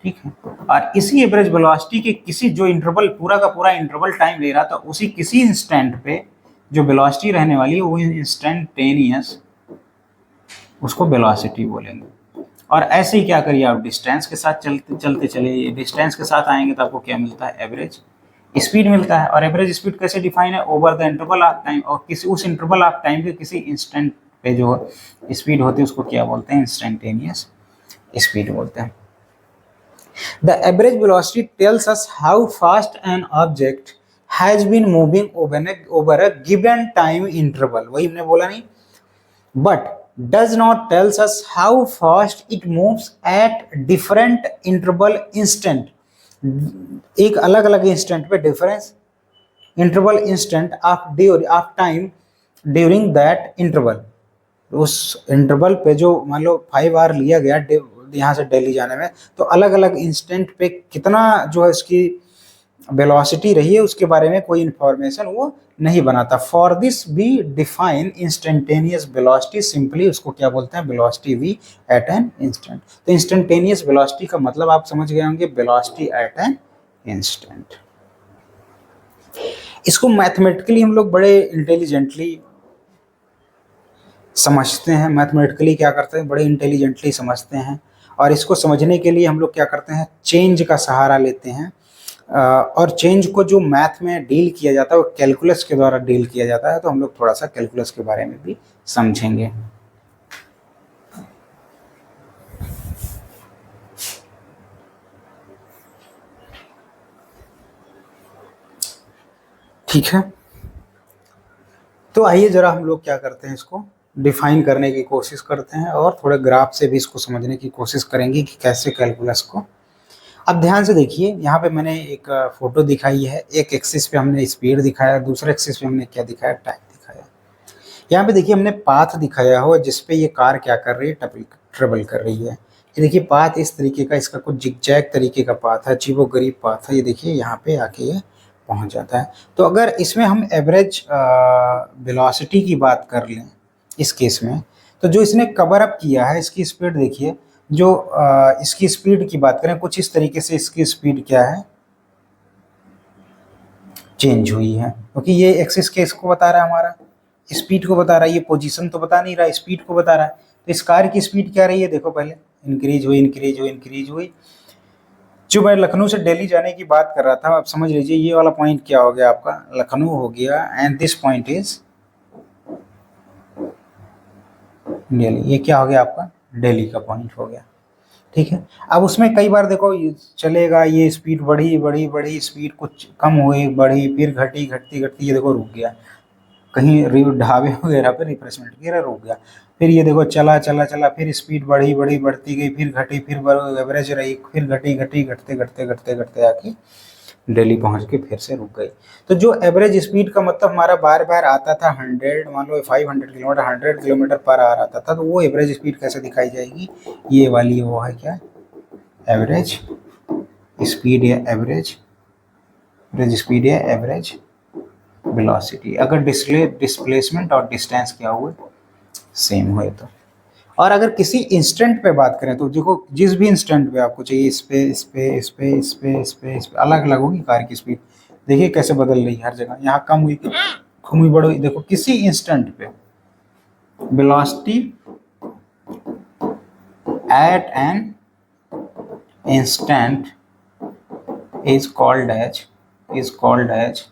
ठीक है। और इसी एवरेज वेलोसिटी के किसी जो इंटरवल, पूरा का पूरा इंटरवल टाइम ले रहा था, उसी किसी इंस्टेंट पे जो वेलोसिटी रहने वाली है वो इंस्टेंटेनियस, उसको वेलोसिटी बोलेंगे। और ऐसे ही क्या करिए आप, डिस्टेंस के साथ चलते चले, डिस्टेंस के साथ आएंगे तो आपको क्या मिलता है, एवरेज स्पीड मिलता है। और एवरेज स्पीड कैसे डिफाइन है, over the interval of time, और किसी उस इंटरवल ऑफ टाइम के किसी इंस्टेंट पे जो स्पीड होती है उसको क्या बोलते हैं, इंस्टेंटेनियस स्पीड बोलते हैं। The average velocity tells us how fast an object has been moving over a given time interval, वही हमने बोला नहीं, but does not tells us how fast it moves at different interval instant, एक अलग अलग instant पे difference interval instant of time during that interval. उस interval पे जो मान लो 5 आवर लिया गया यहाँ से दिल्ली जाने में, तो अलग अलग इंस्टेंट पे कितना जो है इसकी वेलोसिटी रही है उसके बारे में कोई इंफॉर्मेशन वो नहीं बनाता। For this we define instantaneous velocity simply, उसको क्या बोलते हैं, velocity V at an instant. तो इंस्टेंटेनियस वेलोसिटी का मतलब आप समझ गए होंगे, वेलोसिटी एट एन इंस्टेंट। इसको मैथमेटिकली हम लोग बड़े इंटेलिजेंटली समझते हैं, मैथमेटिकली क्या करते हैं, बड़े इंटेलिजेंटली समझते हैं। और इसको समझने के लिए हम लोग क्या करते हैं, चेंज का सहारा लेते हैं। और चेंज को जो मैथ में डील किया जाता है वो कैलकुलस के द्वारा डील किया जाता है। तो हम लोग थोड़ा सा कैलकुलस के बारे में भी समझेंगे। ठीक है, तो आइए जरा हम लोग क्या करते हैं, इसको डिफाइन करने की कोशिश करते हैं और थोड़े ग्राफ से भी इसको समझने की कोशिश करेंगे कि कैसे कैलकुलस को। अब ध्यान से देखिए, यहाँ पे मैंने एक फोटो दिखाई है, एक एक्सिस पे हमने स्पीड दिखाया, दूसरे एक्सिस पे हमने क्या दिखाया, टाइम दिखाया। यहाँ पे देखिए हमने पाथ दिखाया हो जिसपे ये कार क्या कर रही है, ट्रेवल कर रही है। ये देखिए पाथ इस तरीके का, इसका कुछ जिगजैग तरीके का पाथ है, अजीबोगरीब पाथ है। ये देखिए यहाँ पे आके ये पहुँच जाता है। तो अगर इसमें हम एवरेज वेलोसिटी की बात कर लें इस केस में, तो जो इसने कवर अप किया है, इसकी स्पीड देखिए, जो इसकी स्पीड की बात करें, कुछ इस तरीके से इसकी स्पीड क्या है, चेंज हुई है, क्योंकि ये एक्सिस केस को बता रहा है, हमारा स्पीड को बता रहा है, ये पोजीशन तो बता नहीं रहा, स्पीड को बता रहा है। तो इस कार की स्पीड क्या रही है, देखो पहले इंक्रीज हुई, इंक्रीज हुई, इंक्रीज हुई। जो मैं लखनऊ से दिल्ली जाने की बात कर रहा था, आप समझ लीजिए ये वाला पॉइंट क्या हो गया आपका, लखनऊ हो गया, and this point is Delhi. ये क्या हो गया आपका, दिल्ली का पॉइंट हो गया। ठीक है, अब उसमें कई बार देखो चलेगा, ये स्पीड बढ़ी बढ़ी बढ़ी, स्पीड कुछ कम हुई, बढ़ी, फिर घटी, घटती घटती, ये देखो रुक गया, कहीं ढाबे वगैरह पे रिफ्रेशमेंट वगैरह रुक गया। फिर ये देखो चला चला चला, फिर स्पीड बढ़ी बढ़ी बढ़ती गई, फिर घटी, फिर एवरेज रही, फिर घटी घटी, घटते घटते घटते घटते आके दिल्ली पहुंच के फिर से रुक गई। तो जो एवरेज स्पीड का मतलब हमारा बार बार आता था 100, मान लो 500 किलोमीटर, 100 किलोमीटर पर आवर आता था, तो वो एवरेज स्पीड कैसे दिखाई जाएगी, ये वाली वो है क्या, एवरेज स्पीड या एवरेज स्पीड या एवरेज वेलोसिटी, अगर डिस्प्लेसमेंट और डिस्टेंस क्या हुए, सेम हुए तो। और अगर किसी इंस्टेंट पे बात करें तो देखो, जिस भी इंस्टेंट पे आपको चाहिए, इस पे इस पे इस पे इस पे इस पे इस पे अलग अलग होगी कार की स्पीड। देखिए कैसे बदल रही है हर जगह, यहाँ कम हुई, कम हुई, बढ़ हुई। देखो किसी इंस्टेंट पे velocity at an instant is called as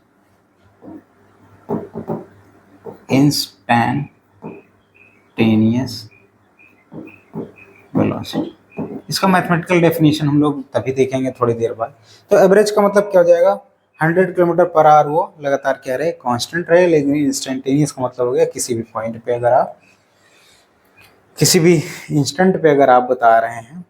instantaneous velocity। इसका मैथमेटिकल डेफिनेशन हम लोग तभी देखेंगे थोड़ी देर बाद। तो एवरेज का मतलब क्या हो जाएगा, 100 किलोमीटर पर आवर वो लगातार क्या रहे, कांस्टेंट रहे। लेकिन इंस्टेंटेनियस का मतलब हो गया किसी भी पॉइंट पे, अगर आप किसी भी इंस्टेंट पे अगर आप बता रहे हैं।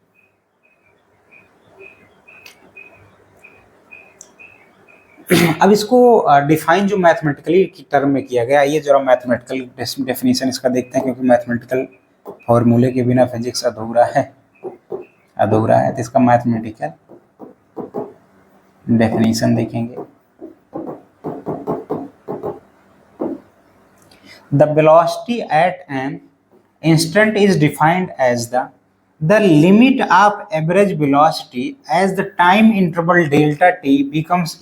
अब इसको डिफाइन जो मैथमेटिकली की टर्म में किया गया, ये जरा मैथमेटिकल डेफिनेशन इसका देखते हैं, क्योंकि मैथमेटिकल फॉर्मूले के बिना फिजिक्स अधूरा है। तो इसका मैथमेटिकल डेफिनेशन देखेंगे। The velocity at an instant is defined as the limit of average velocity as the time interval delta t becomes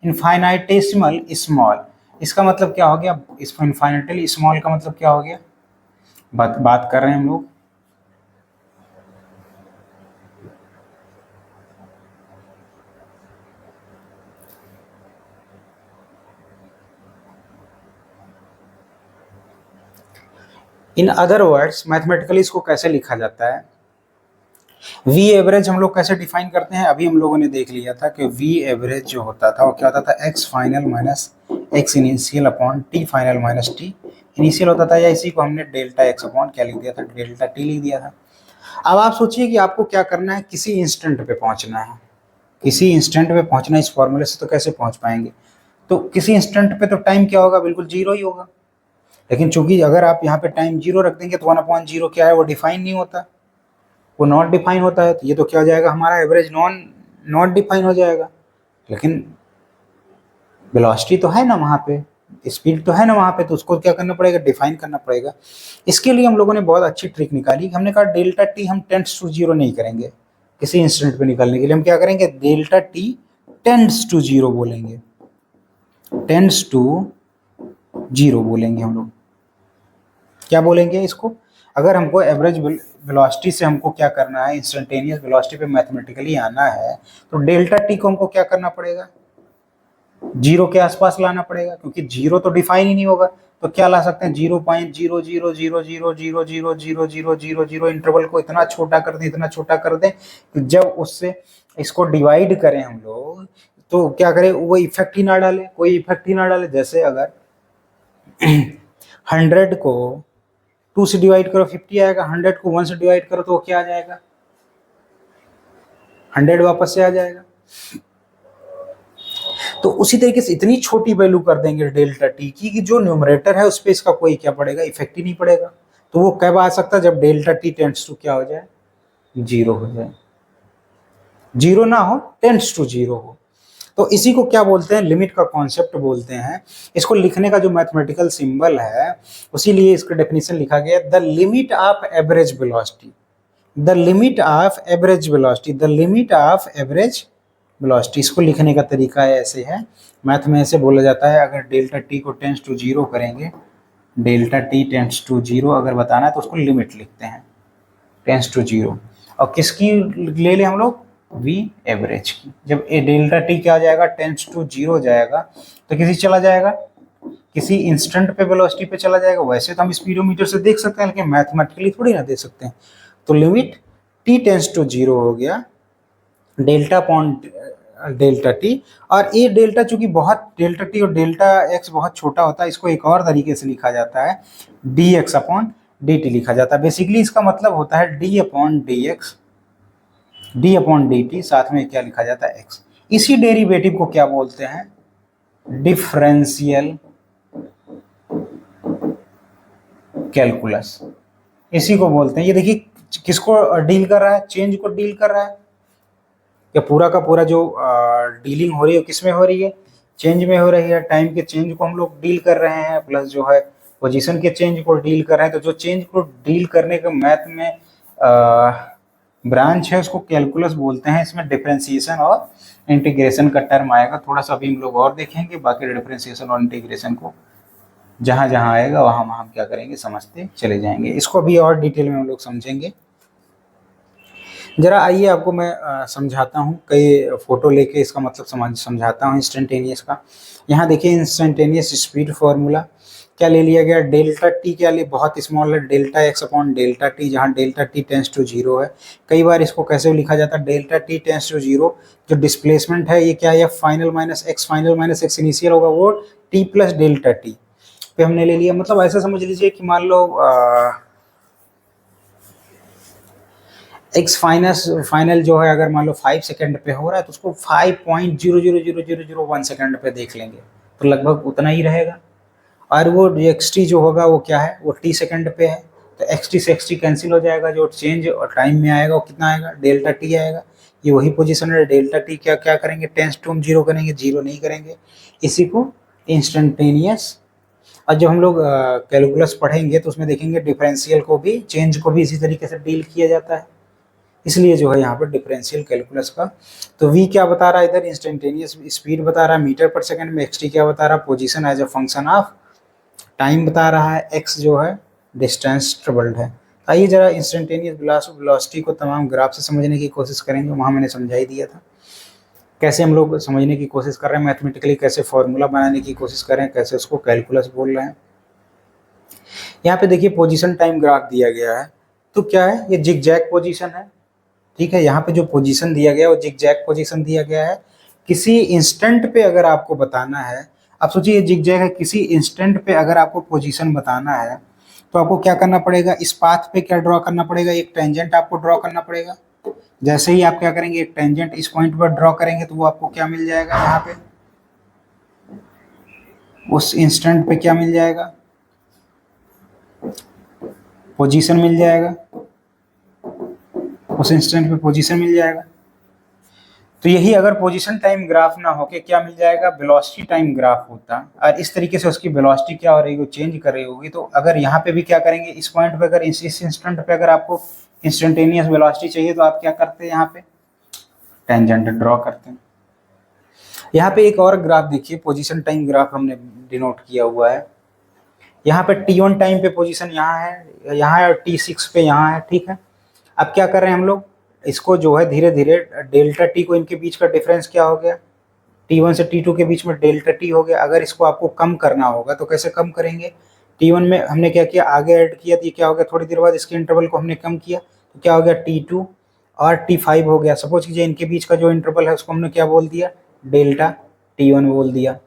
infinitesimal small। इसका मतलब क्या हो गया, इसको इनफाइनाइटली स्मॉल का मतलब क्या हो गया, बात कर रहे हैं हम लोग इन अदर वर्ड्स। मैथमेटिकली इसको कैसे लिखा जाता है, वी एवरेज हम लोग कैसे डिफाइन करते हैं, अभी हम लोगों ने देख लिया था कि वी एवरेज जो होता था वो क्या होता था, x final minus x initial upon T final minus T initial होता था, या इसी को हमने डेल्टा एक्स अपॉन क्या लिख दिया था, डेल्टा टी लिख दिया था। अब आप सोचिए कि आपको क्या करना है, किसी इंस्टेंट पे पहुंचना है, किसी इंस्टेंट पे पहुंचना, इस फॉर्मूले से तो कैसे पहुंच पाएंगे, तो किसी इंस्टेंट पे तो टाइम क्या होगा, बिल्कुल जीरो ही होगा। लेकिन चूंकि अगर आप यहाँ पे टाइम जीरो रख देंगे तो 1/0 क्या है, वो डिफाइन नहीं होता, वो नॉट डिफाइन होता है। तो ये तो क्या हो जाएगा, हमारा एवरेज नॉट डिफाइन हो जाएगा। लेकिन वेलोसिटी तो है ना वहाँ पे, स्पीड तो है ना वहाँ पे, तो उसको क्या करना पड़ेगा, डिफाइन करना पड़ेगा। इसके लिए हम लोगों ने बहुत अच्छी ट्रिक निकाली। हमने कहा डेल्टा टी हम टेंड्स टू जीरो नहीं करेंगे, किसी इंस्टेंट पे निकालने के लिए हम क्या करेंगे, delta T tends to zero बोलेंगे, टेंड्स टू जीरो बोलेंगे हम लोग। क्या बोलेंगे इसको, अगर हमको एवरेज वेलोसिटी से हमको क्या करना है, इंस्टेंटेनियस वेलोसिटी पे मैथमेटिकली आना है, तो डेल्टा टी को हमको क्या करना पड़ेगा, जीरो के आसपास लाना पड़ेगा, क्योंकि जीरो तो डिफाइन ही नहीं होगा। तो क्या ला सकते हैं, 0.00000000000 इंटरवल को इतना छोटा कर दें, इतना छोटा कर दें कि जब उससे इसको डिवाइड करें हम लोग तो क्या करे, वो इफेक्ट ही ना डाले, कोई इफेक्ट ही ना डाले। जैसे अगर 100 को 2 से डिवाइड करो 50 आएगा, 100 को 1 से डिवाइड करो तो वो क्या आ जाएगा, 100 वापस से आ जाएगा। तो उसी तरीके से इतनी छोटी वैल्यू कर देंगे डेल्टा टी की कि जो न्यूमरेटर है उस पर इसका कोई क्या पड़ेगा, इफेक्ट ही नहीं पड़ेगा। तो वो कब आ सकता है, जब डेल्टा टी टेंड्स टू क्या हो जाए, 0 हो जाए, 0 ना हो, टेंड्स टू 0 हो। तो इसी को क्या बोलते हैं, लिमिट का कॉन्सेप्ट बोलते हैं। इसको लिखने का जो मैथमेटिकल सिंबल है, उसी लिए इसका डेफिनेशन लिखा गया, the limit of average velocity, the limit of average velocity, the limit of average velocity. इसको लिखने का तरीका है ऐसे है, मैथ में ऐसे बोला जाता है, अगर डेल्टा टी को टेंड्स टू 0 करेंगे, डेल्टा टी टेंड्स टू 0 अगर बताना है तो उसको लिमिट लिखते हैं, टेंड्स टू 0। और किसकी ले लें हम लोग, वी एवरेज की। जब ए डेल्टा टी क्या आ जाएगा, टेंड्स टू 0 जाएगा तो किसी चला जाएगा, किसी इंस्टेंट पे वेलोसिटी पे चला जाएगा। वैसे तो हम स्पीडोमीटर से देख सकते हैं, लेकिन मैथमेटिकली थोड़ी ना देख सकते हैं। तो लिमिट टी टेंड्स टू 0 हो गया डेल्टा अपॉन डेल्टा टी। और ये डेल्टा चूंकि बहुत, डेल्टा टी और डेल्टा एक्स बहुत छोटा होता है, इसको एक और तरीके से लिखा जाता है, D x upon D T लिखा जाता है। बेसिकली इसका मतलब होता है D upon D x, D upon D T, साथ में क्या लिखा जाता है, एक्स। इसी डेरिवेटिव को क्या बोलते हैं, डिफरेंशियल कैलकुलस, इसी को बोलते हैं। ये देखिए किसको डील कर रहा है, चेंज को डील कर रहा है। या पूरा का पूरा जो डीलिंग हो रही है किस में हो रही है, चेंज में हो रही है। टाइम के चेंज को हम लोग डील कर रहे हैं, प्लस जो है पोजीशन के चेंज को डील कर रहे हैं। तो जो चेंज को डील करने का मैथ में ब्रांच है उसको कैलकुलस बोलते हैं। इसमें डिफरेंशिएशन और इंटीग्रेशन का टर्म आएगा, थोड़ा सा अभी हम लोग और देखेंगे। बाकी डिफरेंशिएशन और इंटीग्रेशन को जहाँ जहाँ आएगा वहाँ वहाँ हम क्या करेंगे, समझते चले जाएंगे। इसको अभी और डिटेल में हम लोग समझेंगे। जरा आइए आपको मैं समझाता हूँ, कई फोटो लेके इसका मतलब समझाता हूँ इंस्टेंटेनियस का। यहाँ देखिए इंस्टेंटेनियस स्पीड फॉर्मूला क्या ले लिया गया, डेल्टा टी क्या ले, बहुत स्मॉल है, delta x upon delta T, जहाँ डेल्टा टी टेंस टू 0 है। कई बार इसको कैसे लिखा जाता है, डेल्टा टी टेंस टू 0, जो डिस्प्लेसमेंट है ये क्या है, फाइनल माइनस एक्स इनिशियल होगा, वो टी प्लस डेल्टा टी पे हमने ले लिया। मतलब ऐसा समझ लीजिए कि मान लो एक्स फाइनल जो है अगर मान लो 5 सेकंड पे हो रहा है तो उसको 5.0000001 सेकंड पे देख लेंगे, तो लगभग उतना ही रहेगा। और वो एक्स टी जो होगा वो क्या है, वो टी सेकंड पे है, तो एक्स टी से एक्स टी कैंसिल हो जाएगा। जो चेंज और टाइम में आएगा वो कितना आएगा, डेल्टा टी आएगा। ये वही पोजीशन है, डेल्टा टी क्या क्या करेंगे, टेंस टू हम 0 करेंगे, 0 नहीं करेंगे। इसी को इंस्टेंटेनियस। और जब हम लोग कैलकुलस पढ़ेंगे तो उसमें देखेंगे डिफरेंशियल को भी, चेंज को भी इसी तरीके से डील किया जाता है, इसलिए जो है यहाँ पर डिफरेंशियल कैलकुलस का। तो v क्या बता रहा है इधर, इंस्टेंटेनियस स्पीड बता रहा है मीटर पर सेकंड में, xt क्या बता रहा है, position as a function of time बता रहा है, x जो है डिस्टेंस ट्रेवल्ड है। आइए जरा इंस्टेंटेनियस वेलोसिटी को तमाम ग्राफ से समझने की कोशिश करेंगे, वहाँ मैंने समझा ही दिया था कैसे हम लोग समझने की कोशिश कर रहे हैं मैथमेटिकली, कैसे फॉर्मूला बनाने की कोशिश कर रहे हैं, कैसे उसको कैलकुलस बोल रहे हैं। यहाँ पे देखिए पोजीशन टाइम ग्राफ दिया गया है, तो क्या है, ये जिगजैग पोजीशन है, ठीक है। यहाँ पे जो पोजीशन दिया गया है वो जिगजैग पोजीशन दिया गया है। किसी इंस्टेंट पे अगर आपको बताना है, आप सोचिए ये जिगजैग है, किसी इंस्टेंट पे अगर आपको पोजीशन बताना है तो आपको क्या करना पड़ेगा, इस पाथ पे क्या ड्रॉ करना पड़ेगा, एक टेंजेंट आपको ड्रॉ करना पड़ेगा। जैसे ही आप क्या करेंगे, एक टेंजेंट इस पॉइंट पर ड्रॉ करेंगे तो वो आपको क्या मिल जाएगा, यहाँ पे उस इंस्टेंट पे क्या मिल जाएगा, पोजीशन मिल जाएगा, उस इंस्टेंट पे पोजीशन मिल जाएगा। तो यही अगर पोजीशन टाइम ग्राफ ना होके क्या मिल जाएगा, वेलोसिटी टाइम ग्राफ होता, और इस तरीके से उसकी वेलोसिटी क्या हो रही है, चेंज कर रही होगी। तो अगर यहाँ पे भी क्या करेंगे, इस पॉइंट पे अगर इस इंस्टेंट पे अगर आपको इंस्टेंटेनियस वेलोसिटी चाहिए तो आप क्या करते हैं, यहाँ पे टेंजेंट ड्रॉ करते हैं। यहाँ पे एक और ग्राफ देखिए, पोजीशन टाइम ग्राफ हमने डिनोट किया हुआ है। यहाँ पे t1 टाइम पे पोजीशन यहाँ है और t6 पे यहाँ है, ठीक है। अब क्या कर रहे हैं हम लोग, इसको जो है धीरे धीरे डेल्टा टी को, इनके बीच का डिफरेंस क्या हो गया, t1 से t2 के बीच में डेल्टा टी हो गया। अगर इसको आपको कम करना होगा तो कैसे कम करेंगे, t1 में हमने क्या किया, आगे ऐड किया तो ये क्या हो गया, थोड़ी देर बाद इसके इंटरवल को हमने कम किया तो क्या हो गया, t2 और t5 हो गया। सपोज कीजिए इनके बीच का जो इंटरवल है उसको हमने क्या बोल दिया, डेल्टा T1 बोल दिया,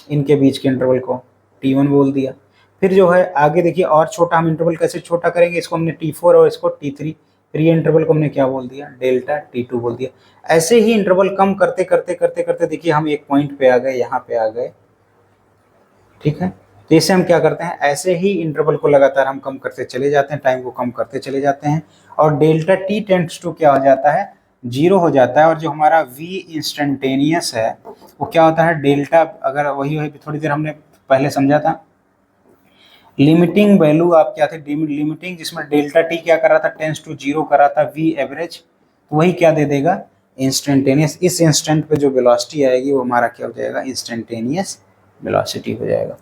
इनके बीच के इंटरवल को T1 बोल दिया। फिर जो है आगे देखिए और छोटा हम इंटरवल कैसे छोटा करेंगे, इसको हमने T4 और इसको T3, फिर ये इंटरवल को हमने क्या बोल दिया, डेल्टा T2 बोल दिया। ऐसे ही इंटरवल कम करते करते करते करते देखिए हम एक पॉइंट पे आ गए, यहाँ पे आ गए, ठीक है। तो इसे हम क्या करते हैं, ऐसे ही इंटरवल को लगातार हम कम करते चले जाते हैं, टाइम को कम करते चले जाते हैं, और डेल्टा T टेंड्स टू क्या हो जाता है, 0 हो जाता है। और जो हमारा V इंस्टेंटेनियस है वो क्या होता है, डेल्टा, अगर वही थोड़ी देर हमने पहले समझा था, लिमिटिंग वैल्यू आप क्या थे, लिमिटिंग, जिसमें डेल्टा T क्या कर रहा था, टेंस टू 0 कर रहा था, V एवरेज, तो वही क्या दे देगा, इंस्टेंटेनियस। इस इंस्टेंट पे जो वेलोसिटी आएगी वो हमारा क्या हो जाएगा, इंस्टेंटेनियस वेलोसिटी हो जाएगा।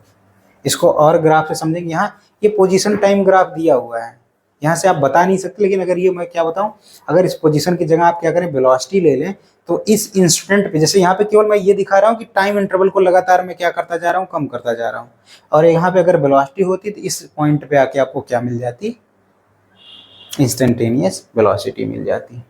इसको और ग्राफ से समझेंगे। यहाँ ये पोजीशन टाइम ग्राफ दिया हुआ है, यहाँ से आप बता नहीं सकते, लेकिन अगर ये मैं क्या बताऊं, अगर इस पोजीशन की जगह आप क्या करें, वेलोसिटी ले लें, तो इस इंस्टेंट पे, जैसे यहाँ पे केवल मैं ये दिखा रहा हूँ कि टाइम इंटरवल को लगातार मैं क्या करता जा रहा हूँ, कम करता जा रहा हूँ, और यहाँ पे अगर वेलोसिटी होती तो इस पॉइंट पे आके आपको क्या मिल जाती, इंस्टेंटेनियस वेलोसिटी मिल जाती।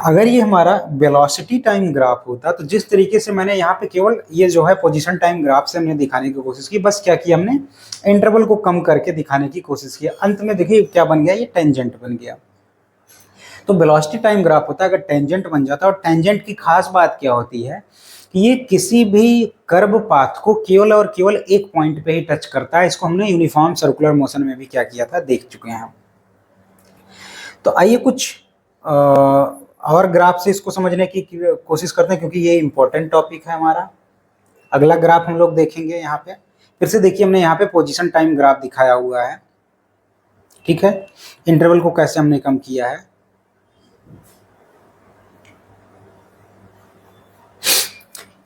अगर ये हमारा वेलोसिटी टाइम ग्राफ होता, तो जिस तरीके से मैंने यहाँ पे केवल ये जो है पोजीशन टाइम ग्राफ से हमने दिखाने की कोशिश की, बस क्या किया हमने, इंटरवल को कम करके दिखाने की कोशिश की, अंत में देखिए क्या बन गया, ये टेंजेंट बन गया। तो वेलोसिटी टाइम ग्राफ होता है अगर टेंजेंट बन जाता है, और टेंजेंट की खास बात क्या होती है कि ये किसी भी कर्व पाथ को केवल और केवल एक पॉइंट पे ही टच करता है। इसको हमने यूनिफॉर्म सर्कुलर मोशन में भी क्या किया था, देख चुके हैं। तो आइए कुछ और ग्राफ से इसको समझने की कोशिश करते हैं, क्योंकि ये इंपॉर्टेंट टॉपिक है हमारा। अगला ग्राफ हम लोग देखेंगे यहाँ पे, फिर से देखिए हमने यहाँ पे पोजीशन टाइम ग्राफ दिखाया हुआ है, ठीक है, इंटरवल को कैसे हमने कम किया है।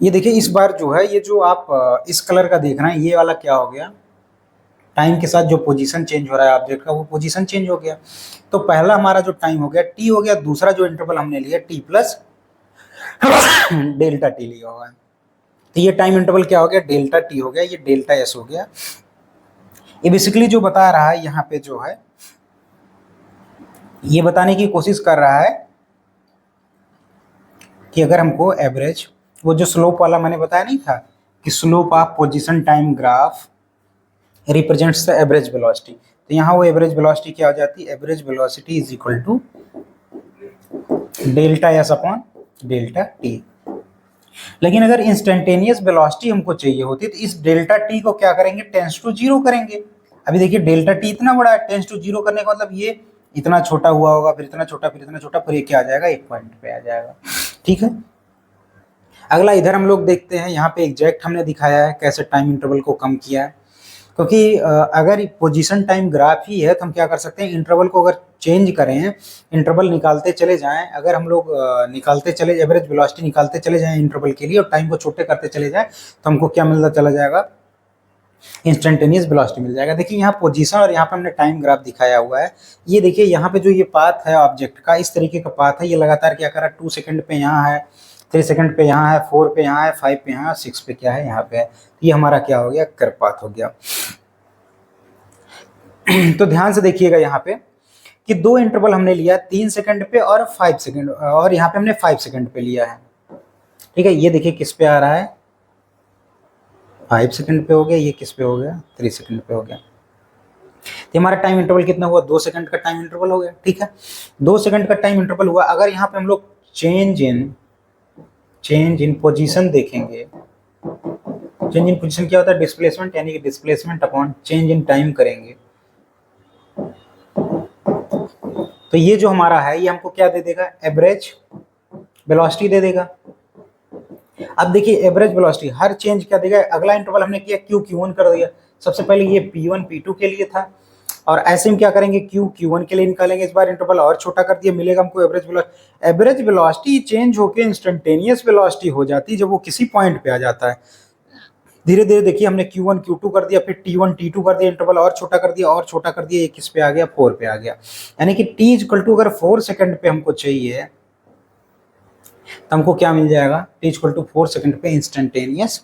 ये देखिए इस बार जो है, ये जो आप इस कलर का देख रहे हैं, ये वाला क्या हो गया, टाइम के साथ जो पोजीशन चेंज हो रहा है ऑब्जेक्ट का, वो पोजीशन चेंज हो गया। तो पहला हमारा जो टाइम हो गया T हो गया, दूसरा जो इंटरवल हमने लिया T प्लस डेल्टा T लिया हुआ है, तो ये टाइम इंटरवल क्या हो गया, डेल्टा T हो गया, ये डेल्टा S हो गया। ये बेसिकली जो बता रहा है यहाँ पे जो है, ये बताने की कोशिश कर रहा है कि अगर हमको एवरेज, वो जो स्लोप वाला मैंने बताया नहीं था कि slope of position time graph represents the average velocity, तो यहाँ वो एवरेज वेलोसिटी क्या हो जाती है, average velocity is equal to delta S upon delta T। लेकिन अगर इंस्टेंटेनियस वेलोसिटी हमको चाहिए होती तो इस डेल्टा T को क्या करेंगे, टेंस टू 0 करेंगे। अभी देखिए डेल्टा T इतना बड़ा है, टेंस टू 0 करने का मतलब ये इतना छोटा हुआ होगा, फिर इतना छोटा, फिर इतना छोटा, फिर ये क्या आ जाएगा, एक पॉइंट पे आ जाएगा, ठीक है। अगला इधर हम लोग देखते हैं, यहाँ पे एग्जैक्ट हमने दिखाया है कैसे टाइम इंटरवल को कम किया है, क्योंकि अगर पोजीशन टाइम ग्राफ ही है तो हम क्या कर सकते हैं, इंटरवल को अगर चेंज करें, इंटरवल निकालते चले जाएं, अगर हम लोग निकालते चले, एवरेज वेलोसिटी निकालते चले जाएं इंटरवल के लिए और टाइम को छोटे करते चले जाएं, तो हमको क्या मिलता चला जाएगा, इंस्टेंटेनियस वेलोसिटी मिल जाएगा। देखिए यहाँ पोजीशन और यहाँ पे हमने टाइम ग्राफ दिखाया हुआ है। ये देखिए यहाँ पे जो ये पाथ है ऑब्जेक्ट का, इस तरीके का पाथ है, ये लगातार क्या कर रहा है, 2 सेकंड पे यहाँ है, 3 सेकंड पे यहाँ है, 4 पे यहाँ है, 5 पे यहाँ है, 6 पे क्या है, यहाँ पे है। ये हमारा क्या हो गया, कर्व पाथ हो गया। तो ध्यान से देखिएगा यहाँ पे कि 2 इंटरवल हमने लिया, 3 सेकंड पे और 5 सेकंड, और यहाँ पे हमने 5 सेकंड पे लिया है, ठीक है। ये देखिए किस पे आ रहा है, 5 सेकंड पे हो गया, ये किस पे हो गया, 3 सेकंड पे हो गया। तो हमारा टाइम इंटरवल कितना हुआ, 2 सेकंड का टाइम इंटरवल हो गया, ठीक है। 2 सेकंड का टाइम इंटरवल हुआ। अगर यहाँ पे हम लोग चेंज इन पोजीशन देखेंगे, चेंज इन पोजीशन क्या होता है, डिस्प्लेसमेंट, यानी कि displacement upon change in time करेंगे, तो ये जो हमारा है ये हमको क्या दे देगा, एवरेज वेलोसिटी दे देगा। अब देखिए एवरेज वेलोसिटी हर चेंज क्या देगा, अगला इंटरवल हमने किया Q1 कर दिया, सबसे पहले ये P1 P2 के लिए था, और ऐसे हम क्या करेंगे, Q1 के लिए निकालेंगे, इस बार इंटरवल और छोटा कर दिया, मिलेगा हमको average velocity. Average velocity change होकर इंस्टेंटेनियस वेलोसिटी हो जाती है जब वो किसी पॉइंट पे आ जाता है। धीरे धीरे देखिए हमने Q1 Q2 कर दिया, फिर T1 T2 कर दिया, इंटरवल और छोटा कर दिया, और छोटा कर दिया, ये किस पे आ गया, 4 पे आ गया। यानी कि T इक्वल टू अगर 4 सेकंड पे हमको चाहिए तो हमको क्या मिल जाएगा, T इक्वल टू 4 सेकंड पे इंस्टेंटेनियस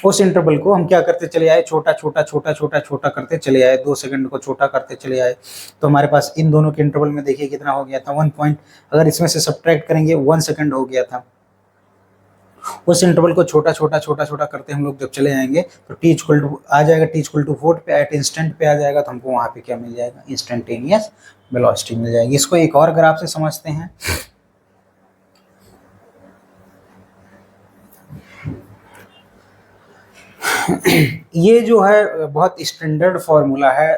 उस इंटरवल को हम क्या करते चले आए, छोटा छोटा छोटा छोटा छोटा करते चले आए, 2 सेकंड को छोटा करते चले आए, तो हमारे पास इन दोनों के इंटरवल में देखिए कितना हो गया था 1 पॉइंट, अगर इसमें से सब्ट्रैक्ट करेंगे 1 सेकंड हो गया था। उस इंटरवल को छोटा छोटा छोटा छोटा करते हम लोग जब चले जाएंगे तो t इक्वल टू आ जाएगा, t इक्वल टू 4 पे एट इंस्टेंट पे आ जाएगा, तो हमको वहाँ पे क्या मिल जाएगा, इंस्टेंटेनियस वेलोसिटी मिल जाएगी। इसको एक और ग्राफ से समझते हैं। ये जो है बहुत स्टैंडर्ड फॉर्मूला है,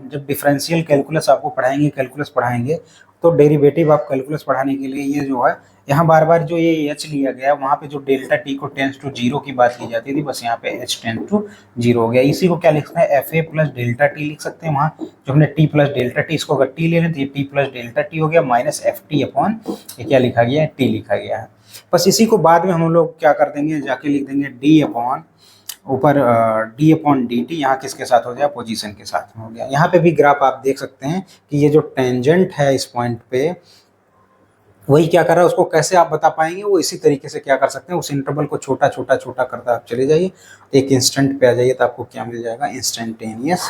जब डिफरेंशियल कैलकुलस आपको पढ़ाएंगे, कैलकुलस पढ़ाएंगे तो डेरिवेटिव आप कैलकुलस पढ़ाने के लिए ये जो है यहाँ बार बार जो ये एच लिया गया, वहाँ पे जो डेल्टा टी को टेंस टू जीरो की बात की जाती थी, बस यहाँ पे एच टेंस टू जीरो हो गया। इसी को क्या लिखते हैं, F A plus delta T लिख सकते हैं। वहाँ जो हमने टी प्लस डेल्टा टी, इसको अगर टी ले लें तो ये टी प्लस डेल्टा टी हो गया, माइनस एफ टी अपॉन ये क्या लिखा गया है, टी लिखा गया है। बस इसी को बाद में हम लोग क्या कर देंगे, जाके लिख देंगे डी अपॉन ऊपर डी अपॉन डी टी, यहाँ किसके साथ हो गया, पोजीशन के साथ में हो गया। यहाँ पे भी ग्राफ आप देख सकते हैं कि ये जो टेंजेंट है इस पॉइंट पे, वही क्या कर रहा है, उसको कैसे आप बता पाएंगे, वो इसी तरीके से क्या कर सकते हैं, उस इंटरवल को छोटा छोटा छोटा करता आप चले जाइए, एक इंस्टेंट पे आ जाइए तो आपको क्या मिल जाएगा, इंस्टेंटेनियस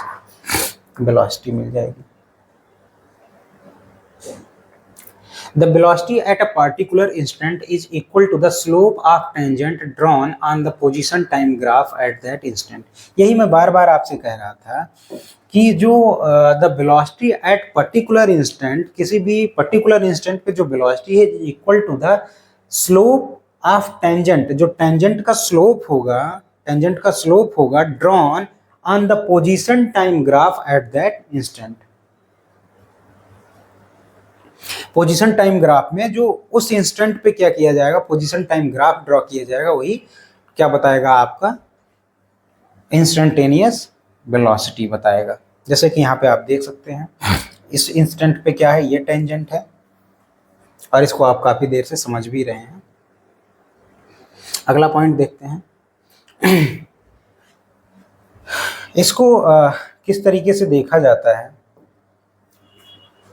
वेलोसिटी मिल जाएगी। The velocity at a particular instant is equal to the slope of tangent drawn on the position time graph at that instant। यही मैं बार बार आपसे कह रहा था कि जो the velocity at particular instant, किसी भी पर्टिकुलर इंस्टेंट पे जो वेलोसिटी है equal to the slope of tangent, जो टेंजेंट का स्लोप होगा, टेंजेंट का स्लोप होगा drawn on the position time graph at that instant. Position time graph में जो उस इंस्टेंट पे क्या किया जाएगा, पोजीशन टाइम ग्राफ ड्रॉ किया जाएगा, वही क्या बताएगा, आपका इंस्टेंटेनियस वेलोसिटी बताएगा। जैसे कि यहाँ पे आप देख सकते हैं इस इंस्टेंट पे क्या है, ये टेंजेंट है और इसको आप काफी देर से समझ भी रहे हैं। अगला पॉइंट देखते हैं इसको किस तरीके से देखा जाता है,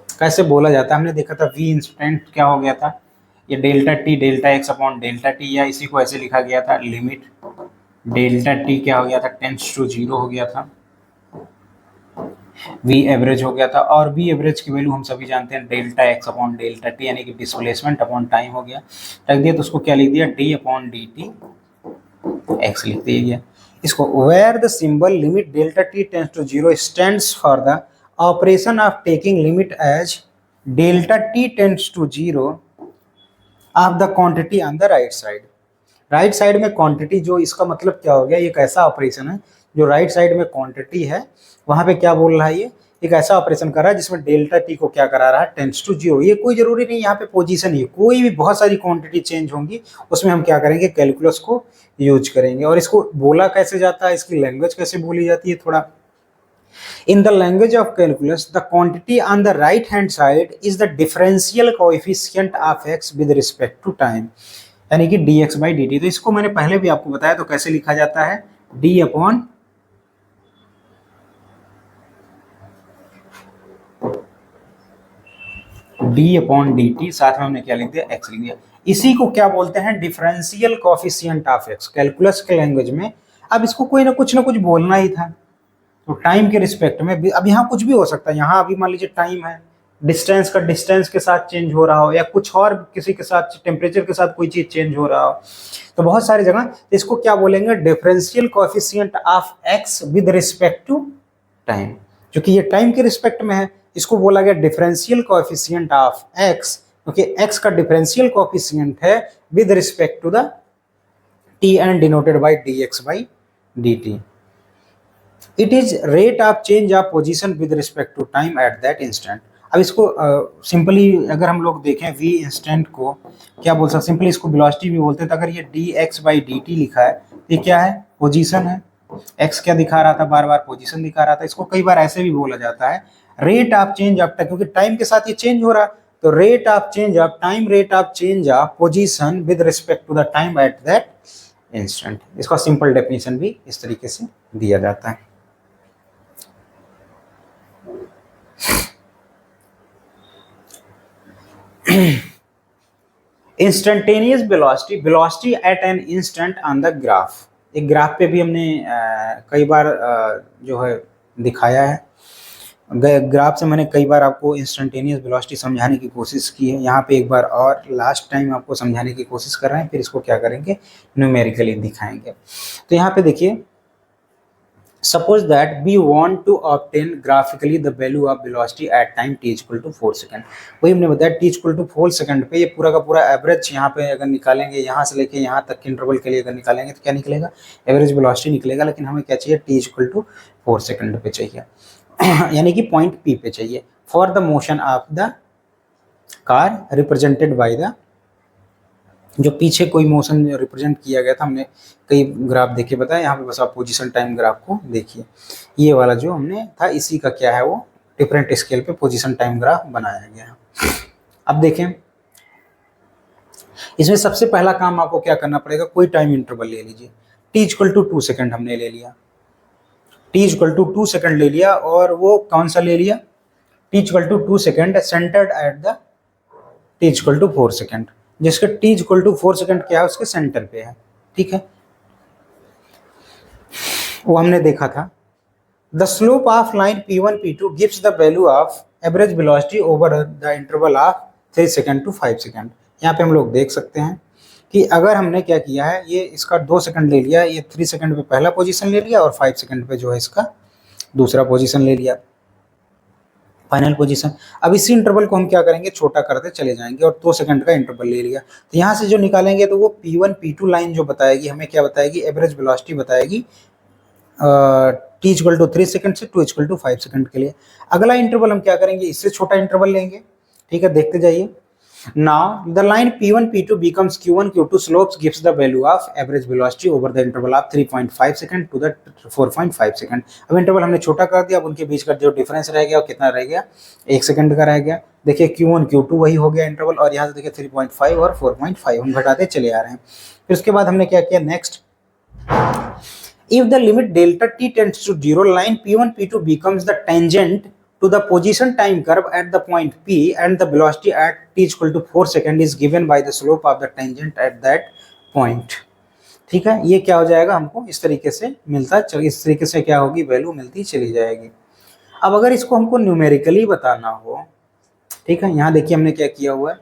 कैसे बोला जाता है। हमने देखा था v इंस्टेंट क्या हो गया था, ये delta T delta x upon delta T, या इसी को ऐसे लिखा गया था, लिमिट डेल्टा टी क्या हो गया था, टेंस टू जीरो हो गया था, v एवरेज हो गया था, और v एवरेज की वैल्यू हम सभी जानते हैं delta x upon delta T, यानी कि डिस्प्लेसमेंट अपॉन टाइम हो गया, रख दिया तो उसको क्या लिख दिया, d upon D T X लिख दिया गया। इसको where the symbol limit delta T tends to zero stands for the operation of taking limit as delta T tends to zero of the quantity on the right side. Right side में quantity, जो इसका मतलब क्या हो गया, एक ऐसा operation है जो राइट साइड में क्वांटिटी है, वहां पे क्या बोल रहा है, ये एक ऐसा ऑपरेशन कर रहा है जिसमें डेल्टा टी को क्या करा रहा है, टेंस टू जीरो। ये कोई जरूरी नहीं यहाँ पे पोजीशन ही, कोई भी बहुत सारी क्वांटिटी चेंज होंगी, उसमें हम क्या करेंगे, कैलकुलस को यूज करेंगे। और इसको बोला कैसे जाता है, इसकी लैंग्वेज कैसे बोली जाती है, थोड़ा in the language of calculus, the quantity on the right hand side is the differential coefficient of x with respect to time, यानी कि dx by dt। तो इसको मैंने पहले भी आपको बताया, तो कैसे लिखा जाता है, d अपॉन डी टी, साथ में हमने क्या लिख दिया, x लिख दिया। इसी को क्या बोलते हैं, differential coefficient of x calculus के लैंग्वेज में। अब इसको कोई ना कुछ बोलना ही था, तो टाइम के रिस्पेक्ट में अब यहाँ कुछ भी हो सकता है। यहाँ अभी मान लीजिए टाइम है, डिस्टेंस का डिस्टेंस के साथ चेंज हो रहा हो, या कुछ और किसी के साथ टेम्परेचर के साथ कोई चीज चेंज हो रहा हो, तो बहुत सारी जगह इसको क्या बोलेंगे, differential coefficient of x with respect to time. क्योंकि ये टाइम के रिस्पेक्ट में है, इसको बोला गया डिफरेंशियल कोएफिशिएंट ऑफ एक्स, क्योंकि एक्स का डिफरेंशियल कोएफिशिएंट है with respect to the T and denoted by dx by dt। It is rate of change of position with respect to time at that instant. अब इसको simply अगर हम लोग देखें, v instant को क्या बोल सकते, सिंपली इसको वेलोसिटी भी बोलते हैं। तो अगर ये dx by dt लिखा है, ये क्या है, पोजीशन है, x क्या दिखा रहा था, बार बार पोजीशन दिखा रहा था। इसको कई बार ऐसे भी बोला जाता है rate of change of time, क्योंकि टाइम के साथ ये चेंज हो रहा, तो rate of change of time, rate of change of position with respect to the time at that instant. इसका सिंपल डेफिनेशन भी इस तरीके से दिया जाता है। Instantaneous velocity, velocity at an instant on the graph. एक ग्राफ पे भी हमने कई बार जो है दिखाया है, ग्राफ से मैंने कई बार आपको इंस्टेंटेनियस वेलोसिटी समझाने की कोशिश की है। यहाँ पे एक बार और लास्ट टाइम आपको समझाने की कोशिश कर रहे हैं, फिर इसको क्या करेंगे, न्यूमेरिकली दिखाएंगे। तो यहाँ पे देखिए, suppose that we want to obtain graphically the value of velocity at time t equal to 4 second. वही हमने बताया t equal to 4 सेकंड पे ये पूरा का पूरा एवरेज यहाँ पे अगर निकालेंगे, यहाँ से लेके यहाँ तक के इंटरवल के लिए अगर निकालेंगे तो क्या निकलेगा, एवरेज वेलोसिटी निकलेगा। लेकिन हमें क्या चाहिए, t equal to 4 सेकंड पे चाहिए यानी कि पॉइंट P पे चाहिए, for the motion of the car represented by the, जो पीछे कोई मोशन रिप्रेजेंट किया गया था, हमने कई ग्राफ देखे बताया। यहाँ पे बस आप पोजीशन टाइम ग्राफ को देखिए, ये वाला जो हमने था इसी का क्या है, वो डिफरेंट स्केल पे पोजीशन टाइम ग्राफ बनाया गया। अब देखें, इसमें सबसे पहला काम आपको क्या करना पड़ेगा, कोई टाइम इंटरवल ले लीजिए। t इक्वल टू 2 सेकंड हमने ले लिया, t इक्वल टू 2 सेकंड ले लिया, और वो कौन सा ले लिया, t equal to 2 second centred at the t equal to 4 second, जिसका t इक्वल टू 4 सेकंड क्या है, उसके सेंटर पे है। ठीक है, वो हमने देखा था। The slope of line P1 P2 gives the value of average velocity over the interval of 3 second to 5 second. यहाँ पे हम लोग देख सकते हैं कि अगर हमने क्या किया है, ये इसका 2 सेकंड ले लिया, ये 3 सेकंड पे पहला पोजीशन ले लिया और 5 सेकंड पे जो है इसका दूसरा पोजीशन ले लिया, फाइनल पोजीशन। अब इसी इंटरवल को हम क्या करेंगे, छोटा करते चले जाएंगे और 2 सेकंड का इंटरवल ले लिया। तो यहाँ से जो निकालेंगे तो वो P1 P2 लाइन जो बताएगी हमें, क्या बताएगी, एवरेज वेलोसिटी बताएगी t इक्वल टू 3 सेकंड से 2 इक्वल टू 5 सेकंड के लिए। अगला इंटरवल हम क्या करेंगे, इससे छोटा इंटरवल लेंगे। ठीक है, देखते जाइए। Now the line P1 P2 becomes Q1 Q2 slopes gives the value of average velocity over the interval of 3.5 second to the 4.5 second. अब इंटरवल हमने छोटा कर दिया, अब उनके बीच का जो डिफरेंस रह गया वो कितना रह गया, 1 सेकंड का रह गया। देखिए Q1 Q2 वही हो गया इंटरवल, और यहाँ से देखिए 3.5 और 4.5 हम घटाते चले आ रहे हैं। फिर उसके बाद हमने क्या किया, next, if the limit delta t tends to 0, line P1 P2 becomes the tangent to the position time curve at the point P, and the velocity at t equal to 4 second is given by the slope of the tangent at that point। ठीक है, ये क्या हो जाएगा, हमको इस तरीके से मिलता चल, इस तरीके से क्या होगी, वैल्यू मिलती चली जाएगी। अब अगर इसको हमको न्यूमेरिकली बताना हो, ठीक है, यहाँ देखिए हमने क्या किया हुआ है,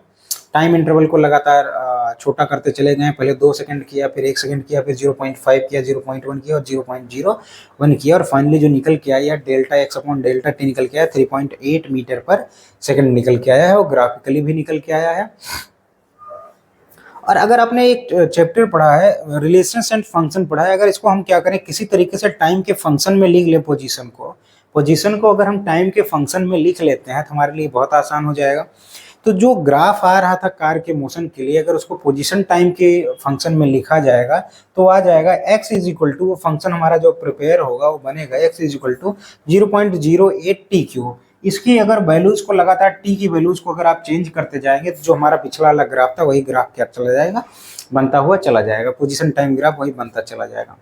टाइम इंटरवल को लगातार छोटा करते चले गए। पहले 2 सेकंड किया, फिर 1 सेकंड किया, फिर 0.5 किया, 0.1 किया और 0.01 किया, और फाइनली जो निकल के आया delta x upon delta t निकल के आया 3.8 मीटर पर सेकंड निकल के आया है, और ग्राफिकली भी निकल के आया है। और अगर आपने एक चैप्टर पढ़ा है, रिलेशंस एंड फंक्शन पढ़ा है, अगर इसको हम क्या करें, किसी तरीके से टाइम के फंक्शन में लिख ले, पोजीशन को अगर हम टाइम के फंक्शन में लिख लेते हैं तो हमारे लिए बहुत आसान हो जाएगा। तो जो ग्राफ आ रहा था कार के मोशन के लिए, अगर उसको पोजीशन टाइम के फंक्शन में लिखा जाएगा तो आ जाएगा x इज इक्वल टू, वो फंक्शन हमारा जो प्रिपेयर होगा वो बनेगा x is equal to 0.08 t cube. इसकी अगर वैल्यूज को लगातार t की वैल्यूज को अगर आप चेंज करते जाएंगे तो जो हमारा पिछला वाला ग्राफ था वही ग्राफ क्या चला जाएगा, बनता हुआ चला जाएगा, पोजीशन टाइम ग्राफ वही बनता चला जाएगा।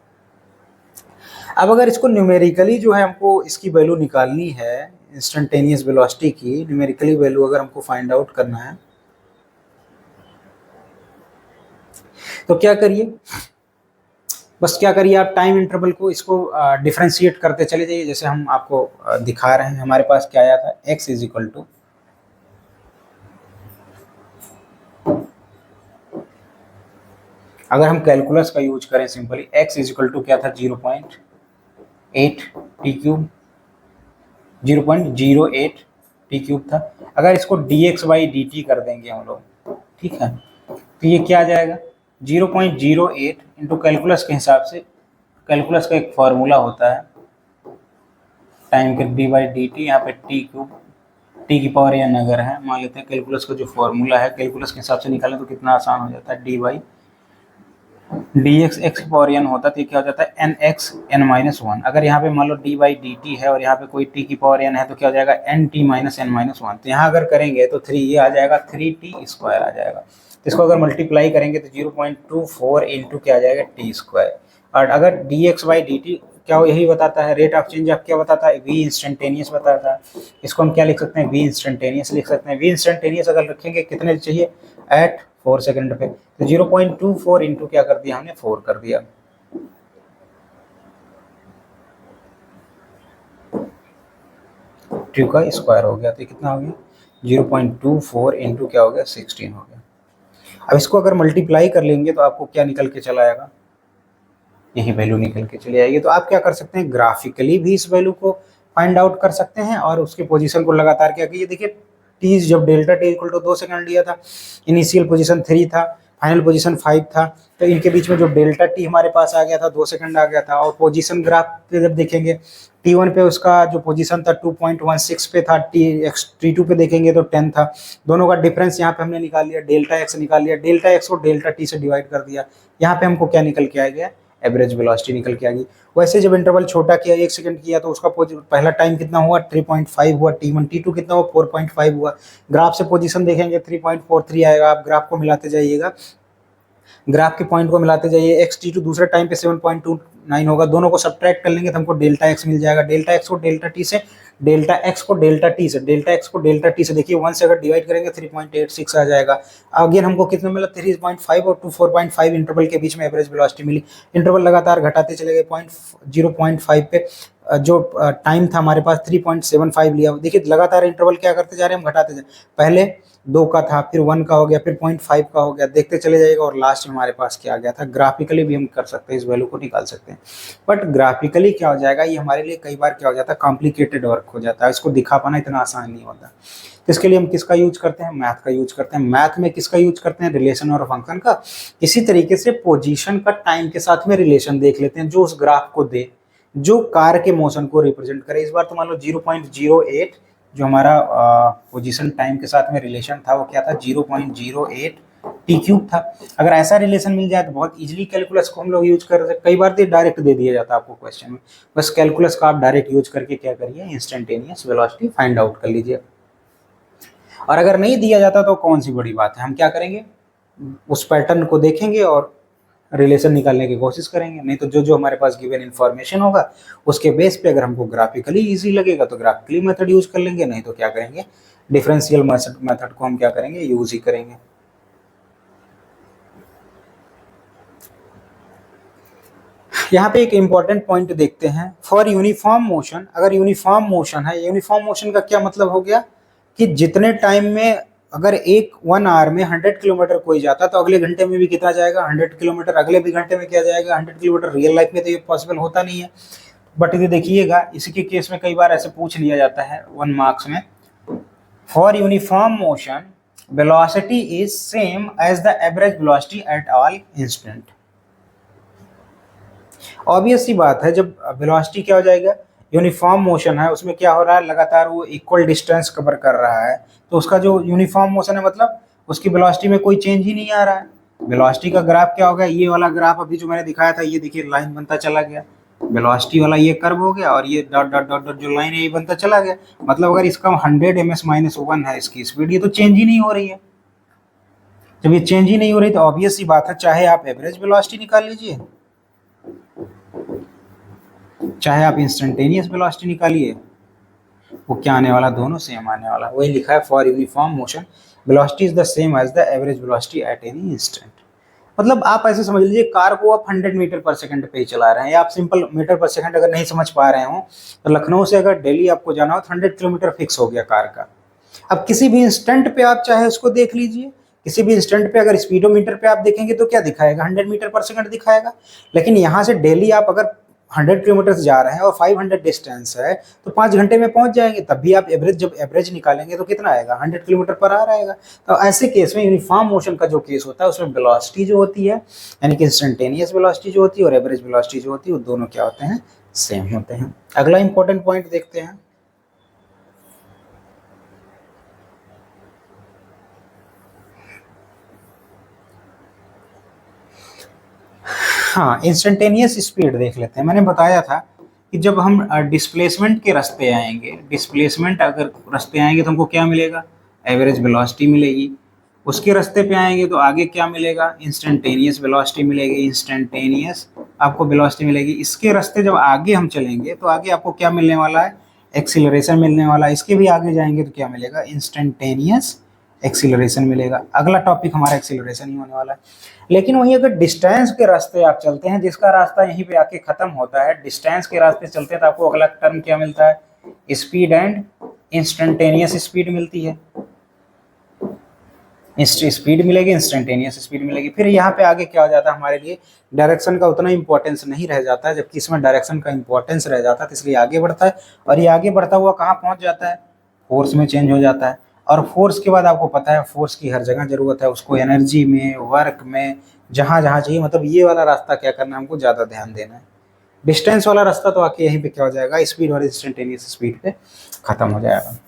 अब अगर इसको न्यूमेरिकली जो है हमको इसकी वैल्यू निकालनी है, इंस्टेंटेनियस वेलोसिटी की न्यूमेरिकली वैल्यू अगर हमको फाइंड आउट करना है तो क्या करिए, बस क्या करिए, आप टाइम इंटरवल को इसको डिफरेंशिएट करते चले जाइए। जैसे हम आपको दिखा रहे हैं, हमारे पास क्या आया था, x इज इक्वल टू, अगर हम कैलकुलस का यूज करें simply, x is equal to क्या था, 0.8 टी क्यूब, 0.08 टी क्यूब था। अगर इसको dx बाई dt कर देंगे हम लोग, ठीक है, तो ये क्या आ जाएगा, 0.08 इंटू कैलकुलस के हिसाब से, कैलकुलस का एक फार्मूला होता है टाइम के डी बाई डी टी, यहाँ पे टी क्यूब, टी की पावर n अगर है, मान लेते हैं कैलकुलस का जो फार्मूला है, कैलकुलस के हिसाब से निकालें तो कितना आसान हो जाता है, D by D x, x की पावर n होता है तो ये क्या हो जाता है, एन एक्स एन माइनस 1। अगर यहाँ पे मान लो डी बाई डी टी है और यहाँ पे कोई t की पावर n है तो क्या हो जाएगा, n t minus n minus 1। तो यहाँ अगर करेंगे तो 3 ये आ जाएगा, 3t स्क्वायर आ जाएगा। तो इसको अगर मल्टीप्लाई करेंगे तो 0.24 इंटू क्या आ जाएगा, टी स्क्वायर। और अगर D x by D T क्या हो, यही बताता है, रेट ऑफ चेंज आप क्या बताता है, वी इंस्टेंटेनियस बताता है। इसको हम क्या लिख सकते हैं, वी इंस्टेंटेनियस लिख सकते हैं। वी इंस्टेंटेनियस अगर रखेंगे कितने चाहिए, एट 4 सेकंड पे, तो 0.24 इंटू क्या कर दिया हमने, 4 कर दिया। टू का स्क्वायर हो गया, तो कितना हो गया 0.24 इंटू क्या हो गया 16 हो गया। अब इसको अगर मल्टीप्लाई कर लेंगे तो आपको क्या निकल के चला आएगा, यही वैल्यू निकल के चली आएगी। तो आप क्या कर सकते हैं, ग्राफिकली भी इस वैल्यू को फाइंड आउट कर सकते हैं और उसके पोजीशन को लगातार क्या कीजिए, देखिए टी जब delta t equal to 2 second लिया था, इनिशियल पोजीशन 3 था, फाइनल पोजीशन 5 था, तो इनके बीच में जो डेल्टा टी हमारे पास आ गया था 2 सेकंड आ गया था। और पोजीशन ग्राफ पे जब देखेंगे T1 पे उसका जो पोजीशन था 2.16 पे था, T2 पे देखेंगे तो 10 था। दोनों का डिफरेंस यहाँ पे हमने निकाल लिया, डेल्टा एक्स निकाल लिया, डेल्टा एक्स को डेल्टा टी से डिवाइड कर दिया, यहाँ पे हमको क्या निकल के आ गया, एवरेज वेलोसिटी निकल के आ गई। वैसे जब इंटरवल छोटा किया 1 सेकंड किया तो उसका पहला टाइम कितना हुआ 3.5 हुआ, T1 T2 कितना हुआ 4.5 हुआ। ग्राफ से पोजीशन देखेंगे 3.43 आएगा, आप ग्राफ को मिलाते जाइएगा, ग्राफ के पॉइंट को मिलाते जाइए, एक्स T2 दूसरे टाइम पे 7.29 होगा, दोनों को सब्ट्रैक्ट कर लेंगे तो हमको डेल्टा एक्स मिल जाएगा। डेल्टा एक्स को डेल्टा टी से, डेल्टा एक्स को डेल्टा टी से, डेल्टा एक्स को डेल्टा टी से देखिए 1 से अगर डिवाइड करेंगे 3.86 आ जाएगा। अगेन हमको कितना मिला 3.5 और 4.5 इंटरवल के बीच में एवरेज वेलोसिटी मिली। इंटरवल लगातार घटाते चले गए, 0.5 पे जो टाइम था हमारे पास 3.75 लिया। देखिए लगातार इंटरवल क्या करते जा रहे हैं, हम घटाते जा, पहले 2 का था, फिर 1 का हो गया, फिर 0.5 का हो गया, देखते चले जाएगा और लास्ट में हमारे पास क्या आ गया था। ग्राफिकली भी हम कर सकते हैं, इस वैल्यू को निकाल सकते हैं, बट ग्राफिकली क्या हो जाएगा, ये हमारे लिए कई बार क्या हो जाता है, कॉम्प्लिकेटेड वर्क हो जाता है, इसको दिखा पाना इतना आसान नहीं होता। तो इसके लिए हम किसका यूज करते हैं, मैथ का यूज करते हैं। मैथ में किसका यूज करते हैं, रिलेशन और फंक्शन का। इसी तरीके से पोजीशन का टाइम के साथ में रिलेशन देख लेते हैं, जो उस ग्राफ को दे, जो कार के मोशन को रिप्रेजेंट करे। इस बार तो मान लो 0.08 जो हमारा पोजीशन टाइम के साथ में रिलेशन था वो क्या था 0.08 टी क्यूब था। अगर ऐसा रिलेशन मिल जाए तो बहुत इजीली कैलकुलस को हम लोग यूज कर सकते। कई बार तो डायरेक्ट दे दिया जाता है आपको क्वेश्चन में, बस कैलकुलस का आप डायरेक्ट यूज करके क्या करिए, इंस्टेंटेनियस वेलोसिटी फाइंड आउट कर लीजिए। और अगर नहीं दिया जाता तो कौन सी बड़ी बात है, हम क्या करेंगे, उस पैटर्न को देखेंगे और रिलेशन निकालने की कोशिश करेंगे। नहीं तो जो जो हमारे पास गिवन इन्फॉर्मेशन होगा उसके बेस पे अगर हमको ग्राफिकली इजी लगेगा तो ग्राफिकली मेथड यूज कर लेंगे, नहीं तो क्या करेंगे, डिफरेंशियल मेथड को हम क्या करेंगे, यूज ही करेंगे। यहाँ पे एक इंपॉर्टेंट पॉइंट देखते हैं, फॉर यूनिफॉर्म मोशन। अगर यूनिफॉर्म मोशन है, यूनिफॉर्म मोशन का क्या मतलब हो गया कि जितने टाइम में, अगर 1 आवर में 100 किलोमीटर कोई जाता तो अगले घंटे में भी कितना जाएगा 100 किलोमीटर, अगले भी घंटे में क्या जाएगा 100 किलोमीटर। रियल लाइफ में तो ये पॉसिबल होता नहीं है, बट ये देखिएगा इसी के केस में कई बार ऐसे पूछ लिया जाता है 1 मार्क्स में, for uniform motion velocity is same as the average velocity at all instant. Obvious सी बात है, जब वेलोसिटी क्या हो जाएगा, यूनिफॉर्म मोशन है उसमें क्या हो रहा है, लगातार वो इक्वल डिस्टेंस कवर कर रहा है, तो उसका जो यूनिफॉर्म मोशन है मतलब उसकी वेलोसिटी में कोई चेंज ही नहीं आ रहा है। वेलोसिटी का ग्राफ क्या होगा, ये वाला ग्राफ अभी जो मैंने दिखाया था, ये देखिए लाइन बनता चला गया, वेलोसिटी वाला ये कर्व हो गया और ये डॉट डॉट डॉट डॉट जो लाइन है ये बनता चला गया। मतलब अगर इसका 100 ms-1 है इसकी स्पीड, ये तो चेंज ही नहीं हो रही है। जब ये चेंज ही नहीं हो रही तो ऑब्वियस सी बात है, चाहे आप एवरेज वेलोसिटी निकाल लीजिए, चाहे आप इंस्टेंटेनियस वेलोसिटी निकालिए, वो क्या आने वाला, दोनों सेम आने वाला। वही लिखा है, for uniform motion velocity is the same as the average velocity at any instant. मतलब आप ऐसे समझ लीजिए, कार को आप 100 मीटर पर सेकंड पे ही चला रहे हैं, या आप सिंपल मीटर पर सेकंड अगर नहीं समझ पा रहे हो तो लखनऊ से अगर दिल्ली आपको जाना हो तो 100 किलोमीटर फिक्स हो गया कार का। अब किसी भी इंस्टेंट पे आप चाहे उसको देख लीजिए, किसी भी इंस्टेंट पे अगर स्पीडोमीटर पे आप देखेंगे तो क्या दिखाएगा, 100 मीटर पर सेकंड दिखाएगा। लेकिन यहाँ से डेली आप अगर 100 किलोमीटर जा रहे हैं और 500 डिस्टेंस है तो 5 घंटे में पहुंच जाएंगे, तब भी आप एवरेज, जब एवरेज निकालेंगे तो कितना आएगा 100 किलोमीटर पर आवर आएगा। तो ऐसे केस में यूनिफॉर्म मोशन का जो केस होता है उसमें वेलोसिटी जो होती है, यानी कि इंस्टेंटेनियस वेलोसिटी जो होती है और एवरेज वेलोसिटी जो होती है, वो दोनों क्या होते हैं, सेम होते हैं। अगला इंपॉर्टेंट पॉइंट देखते हैं, हाँ इंस्टेंटेनियस स्पीड देख लेते हैं। मैंने बताया था कि जब हम डिस्प्लेसमेंट के रास्ते आएंगे, डिस्प्लेसमेंट अगर रास्ते आएंगे तो हमको क्या मिलेगा, एवरेज वेलोसिटी मिलेगी। उसके रास्ते पे आएंगे तो आगे क्या मिलेगा, इंस्टेंटेनियस वेलोसिटी मिलेगी, इंस्टेंटेनियस आपको वेलोसिटी मिलेगी। इसके रास्ते जब आगे हम चलेंगे तो आगे आपको क्या मिलने वाला है, एक्सीलरेशन मिलने वाला है। इसके भी आगे जाएंगे तो क्या मिलेगा, इंस्टेंटेनियस एक्सीलरेशन मिलेगा। अगला टॉपिक हमारा एक्सीलरेशन ही होने वाला है। लेकिन वहीं अगर डिस्टेंस के रास्ते आप चलते हैं, जिसका रास्ता यहीं पे आके खत्म होता है, डिस्टेंस के रास्ते चलते हैं तो आपको अगला टर्म क्या मिलता है, स्पीड एंड इंस्टेंटेनियस स्पीड मिलती है, स्पीड मिलेगी, इंस्टेंटेनियस स्पीड मिलेगी। फिर यहाँ पे आगे क्या हो जाता है, हमारे लिए डायरेक्शन का उतना इंपॉर्टेंस नहीं रह जाता है, जबकि इसमें डायरेक्शन का इंपॉर्टेंस रह जाता है, तो इसलिए आगे बढ़ता है। और ये आगे बढ़ता हुआ कहाँ पहुँच जाता है, फोर्स में चेंज हो जाता है। और फोर्स के बाद आपको पता है फोर्स की हर जगह जरूरत है, उसको एनर्जी में, वर्क में, जहाँ जहाँ चाहिए। मतलब ये वाला रास्ता क्या करना है, हमको ज़्यादा ध्यान देना है। डिस्टेंस वाला रास्ता तो आके यहीं पे क्या हो जाएगा, स्पीड और इंस्टेंटेनियस स्पीड पे खत्म हो जाएगा।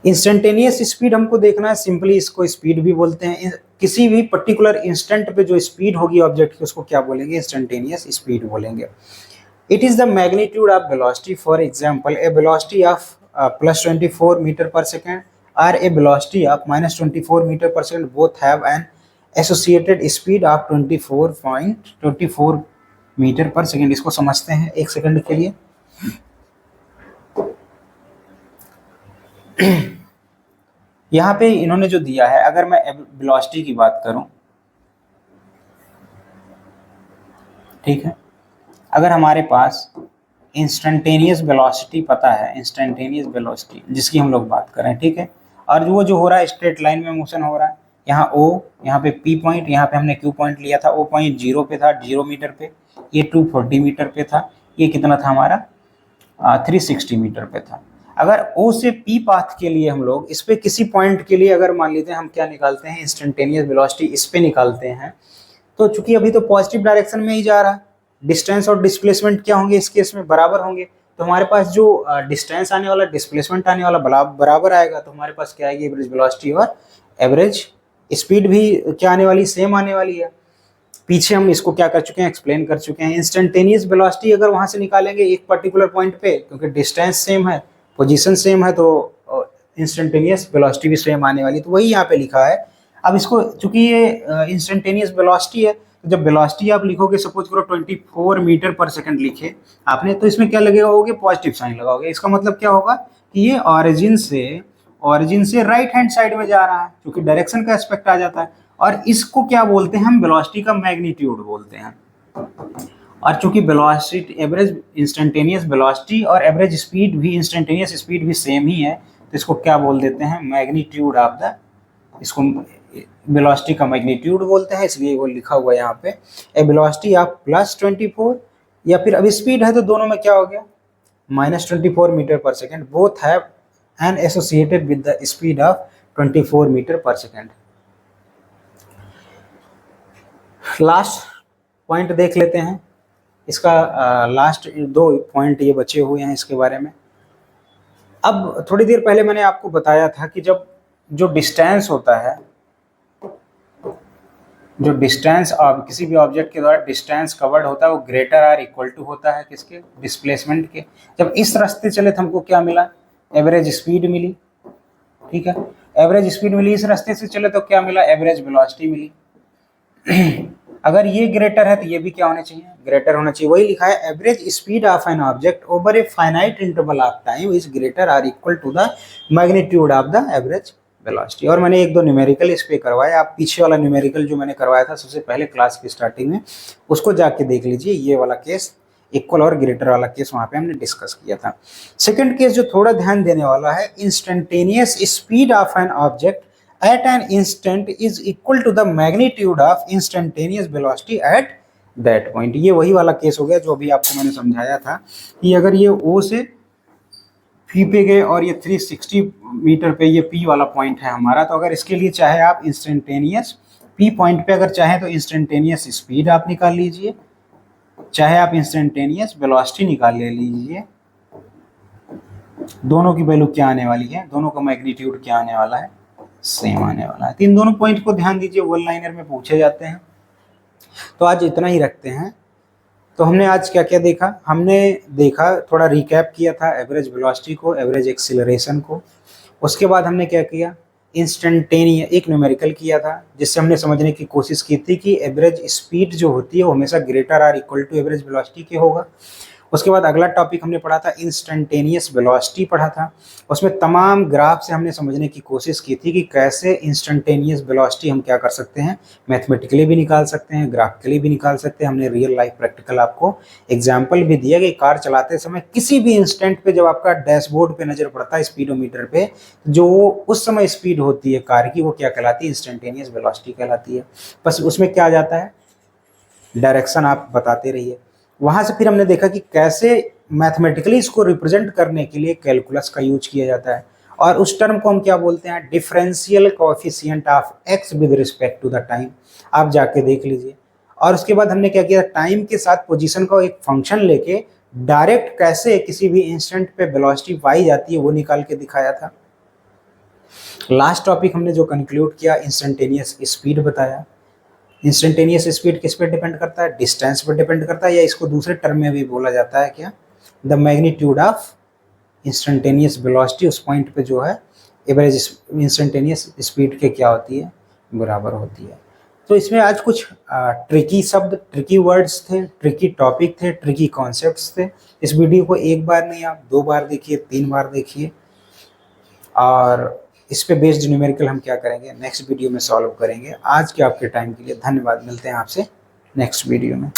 इंस्टेंटेनियस स्पीड हमको देखना है, सिंपली इसको स्पीड भी बोलते हैं। किसी भी पर्टिकुलर इंस्टेंट पे जो स्पीड होगी ऑब्जेक्ट की, उसको क्या बोलेंगे, इंस्टेंटेनियस स्पीड बोलेंगे। It is the magnitude of velocity, for example a velocity of +24 metre per second और a velocity of -24 metre per second, both have an associated speed of 24.24 metre per second. इसको समझते हैं एक second के लिए। यहाँ पे इन्होंने जो दिया है, अगर मैं वेलोसिटी की बात करूं, ठीक है, अगर हमारे पास इंस्टेंटेनियस वेलोसिटी पता है, इंस्टेंटेनियस वेलोसिटी जिसकी हम लोग बात कर रहे हैं, ठीक है, और वो जो हो रहा है स्ट्रेट लाइन में मोशन हो रहा है, यहाँ O, यहाँ पे P पॉइंट, यहाँ पे हमने Q पॉइंट लिया था, O पॉइंट 0 पे था, 0 मीटर पे, ये 240 मीटर पे था, ये कितना था हमारा 360 मीटर पे था। अगर O से P पाथ के लिए हम लोग इस पे किसी पॉइंट के लिए अगर मान लेते हैं हम क्या निकालते हैं, इंस्टेंटेनियस वेलोसिटी इस पे निकालते हैं, तो चूंकि अभी तो पॉजिटिव डायरेक्शन में ही जा रहा है, डिस्टेंस और डिस्प्लेसमेंट क्या होंगे इस केस में, बराबर होंगे। तो हमारे पास जो डिस्टेंस आने वाला, डिस्प्लेसमेंट आने वाला बराबर आएगा, तो हमारे पास क्या आएगी, एवरेज वेलोसिटी और एवरेज स्पीड भी क्या आने वाली, सेम आने वाली है। पीछे हम इसको क्या कर चुके हैं, एक्सप्लेन कर चुके हैं। इंस्टेंटेनियस वेलोसिटी अगर वहां से निकालेंगे एक पर्टिकुलर पॉइंट पे, क्योंकि डिस्टेंस सेम है, पोजीशन सेम है, तो इंस्टेंटेनियस वेलोसिटी भी सेम आने वाली, तो वही यहाँ पे लिखा है। अब इसको चूंकि ये इंस्टेंटेनियस वेलोसिटी है, तो जब वेलोसिटी आप लिखोगे, सपोज करो 24 मीटर पर सेकंड लिखे आपने, तो इसमें क्या लगेगा, पॉजिटिव साइन लगाओगे। इसका मतलब क्या होगा कि ये ऑरिजिन से राइट हैंड साइड में जा रहा है, क्योंकि डायरेक्शन का एस्पेक्ट आ जाता है। और इसको क्या बोलते हैं हम, वेलोसिटी का मैग्नीट्यूड बोलते हैं। और चूंकि वेलोसिटी, एवरेज इंस्टेंटेनियस वेलोसिटी और एवरेज स्पीड भी, इंस्टेंटेनियस स्पीड भी सेम ही है, तो इसको क्या बोल देते हैं, मैग्नीट्यूड ऑफ द, इसको वेलोसिटी का मैग्नीट्यूड बोलते हैं, इसलिए वो लिखा हुआ है यहाँ पे, ए वेलोसिटी ऑफ +24, या फिर अब स्पीड है तो दोनों में क्या हो गया, -24 metre per second, both have an associated with the speed of 24 metre per second. Last point देख लेते हैं, इसका लास्ट 2 पॉइंट ये बचे हुए हैं इसके बारे में। अब थोड़ी देर पहले मैंने आपको बताया था कि जब जो डिस्टेंस होता है, जो डिस्टेंस ऑफ किसी भी ऑब्जेक्ट के द्वारा डिस्टेंस कवर्ड होता है, वो ग्रेटर आर इक्वल टू होता है किसके, डिस्प्लेसमेंट के। जब इस रास्ते चले तो हमको क्या मिला, एवरेज स्पीड मिली, ठीक है, एवरेज स्पीड मिली। इस रास्ते से चले तो क्या मिला, एवरेज वेलोसिटी मिली। अगर ये ग्रेटर है तो ये भी क्या होना चाहिए, ग्रेटर होना चाहिए। वही लिखा है, average speed of an object over a finite interval of time is greater or equal to the magnitude of the average velocity. और मैंने 1-2 न्यूमेरिकल इस पे करवाए, आप पीछे वाला न्यूमेरिकल जो मैंने करवाया था सबसे पहले क्लास की स्टार्टिंग में, उसको जाके देख लीजिए। ये वाला केस, इक्वल और ग्रेटर वाला केस वहाँ पे हमने डिस्कस किया था। सेकंड केस जो थोड़ा ध्यान देने वाला है, instantaneous speed of an object at an instant is equal to the magnitude of instantaneous velocity at that point। ये वही वाला केस हो गया जो अभी आपको मैंने समझाया था कि अगर ये O से P पे गए और ये 360 मीटर पे ये P वाला पॉइंट है हमारा, तो अगर इसके लिए चाहे आप इंस्टेंटेनियस P पॉइंट पे अगर चाहें तो इंस्टेंटेनियस स्पीड आप निकाल लीजिए, चाहे आप इंस्टेंटेनियस वेलोसिटी निकाल ले लीजिए, दोनों की वैल्यू क्या आने वाली है, दोनों का मैग्नीट्यूड क्या आने वाला है, सेम आने वाला है। तो इन दोनों पॉइंट को ध्यान दीजिए, वन लाइनर में पूछे जाते हैं। तो आज इतना ही रखते हैं। तो हमने आज क्या क्या देखा, हमने देखा, थोड़ा रिकैप किया था एवरेज वेलोसिटी को, एवरेज एक्सीलरेशन को। उसके बाद हमने क्या किया, इंस्टेंटेनियस एक न्यूमेरिकल किया था, जिससे हमने समझने की कोशिश की थी कि एवरेज स्पीड जो होती है वो हमेशा greater or equal to average velocity के होगा। उसके बाद अगला टॉपिक हमने पढ़ा था इंस्टेंटेनियस वेलोसिटी पढ़ा था। उसमें तमाम ग्राफ से हमने समझने की कोशिश की थी कि कैसे इंस्टेंटेनियस वेलोसिटी हम क्या कर सकते हैं, मैथमेटिकली भी निकाल सकते हैं, ग्राफिकली भी निकाल सकते हैं। हमने रियल लाइफ प्रैक्टिकल आपको एग्जाम्पल भी दिया कि कार चलाते समय किसी भी इंस्टेंट पे जब आपका डैशबोर्ड पे नजर पड़ता है स्पीडोमीटर पे, जो उस समय स्पीड होती है कार की वो क्या कहलाती है, इंस्टेंटेनियस वेलोसिटी कहलाती है। बस उसमें क्या आ जाता है, डायरेक्शन आप बताते रहिए। वहां से फिर हमने देखा कि कैसे मैथमेटिकली इसको रिप्रेजेंट करने के लिए कैलकुलस का यूज किया जाता है, और उस टर्म को हम क्या बोलते हैं, differential coefficient of x with respect to the time. आप जाके देख लीजिए। और उसके बाद हमने क्या किया, टाइम के साथ पोजीशन का एक फंक्शन लेके डायरेक्ट कैसे किसी भी इंस्टेंट पे वेलोसिटी पाई जाती है वो निकाल के दिखाया था। लास्ट टॉपिक हमने जो कंक्लूड किया, इंस्टेंटेनियस स्पीड बताया। इंस्टेंटेनियस स्पीड किस पे डिपेंड करता है, डिस्टेंस पे डिपेंड करता है, या इसको दूसरे टर्म में भी बोला जाता है क्या, the magnitude of instantaneous velocity. उस पॉइंट पे जो है एवरेज इंस्टेंटेनियस स्पीड के क्या होती है, बराबर होती है। तो इसमें आज कुछ ट्रिकी शब्द, ट्रिकी वर्ड्स थे, ट्रिकी टॉपिक थे, ट्रिकी कॉन्सेप्ट्स थे। इस वीडियो को एक बार नहीं आप 2 बार देखिए, 3 बार देखिए, और इस पे बेस्ड न्यूमेरिकल हम क्या करेंगे, नेक्स्ट वीडियो में सॉल्व करेंगे। आज के आपके टाइम के लिए धन्यवाद। मिलते हैं आपसे नेक्स्ट वीडियो में।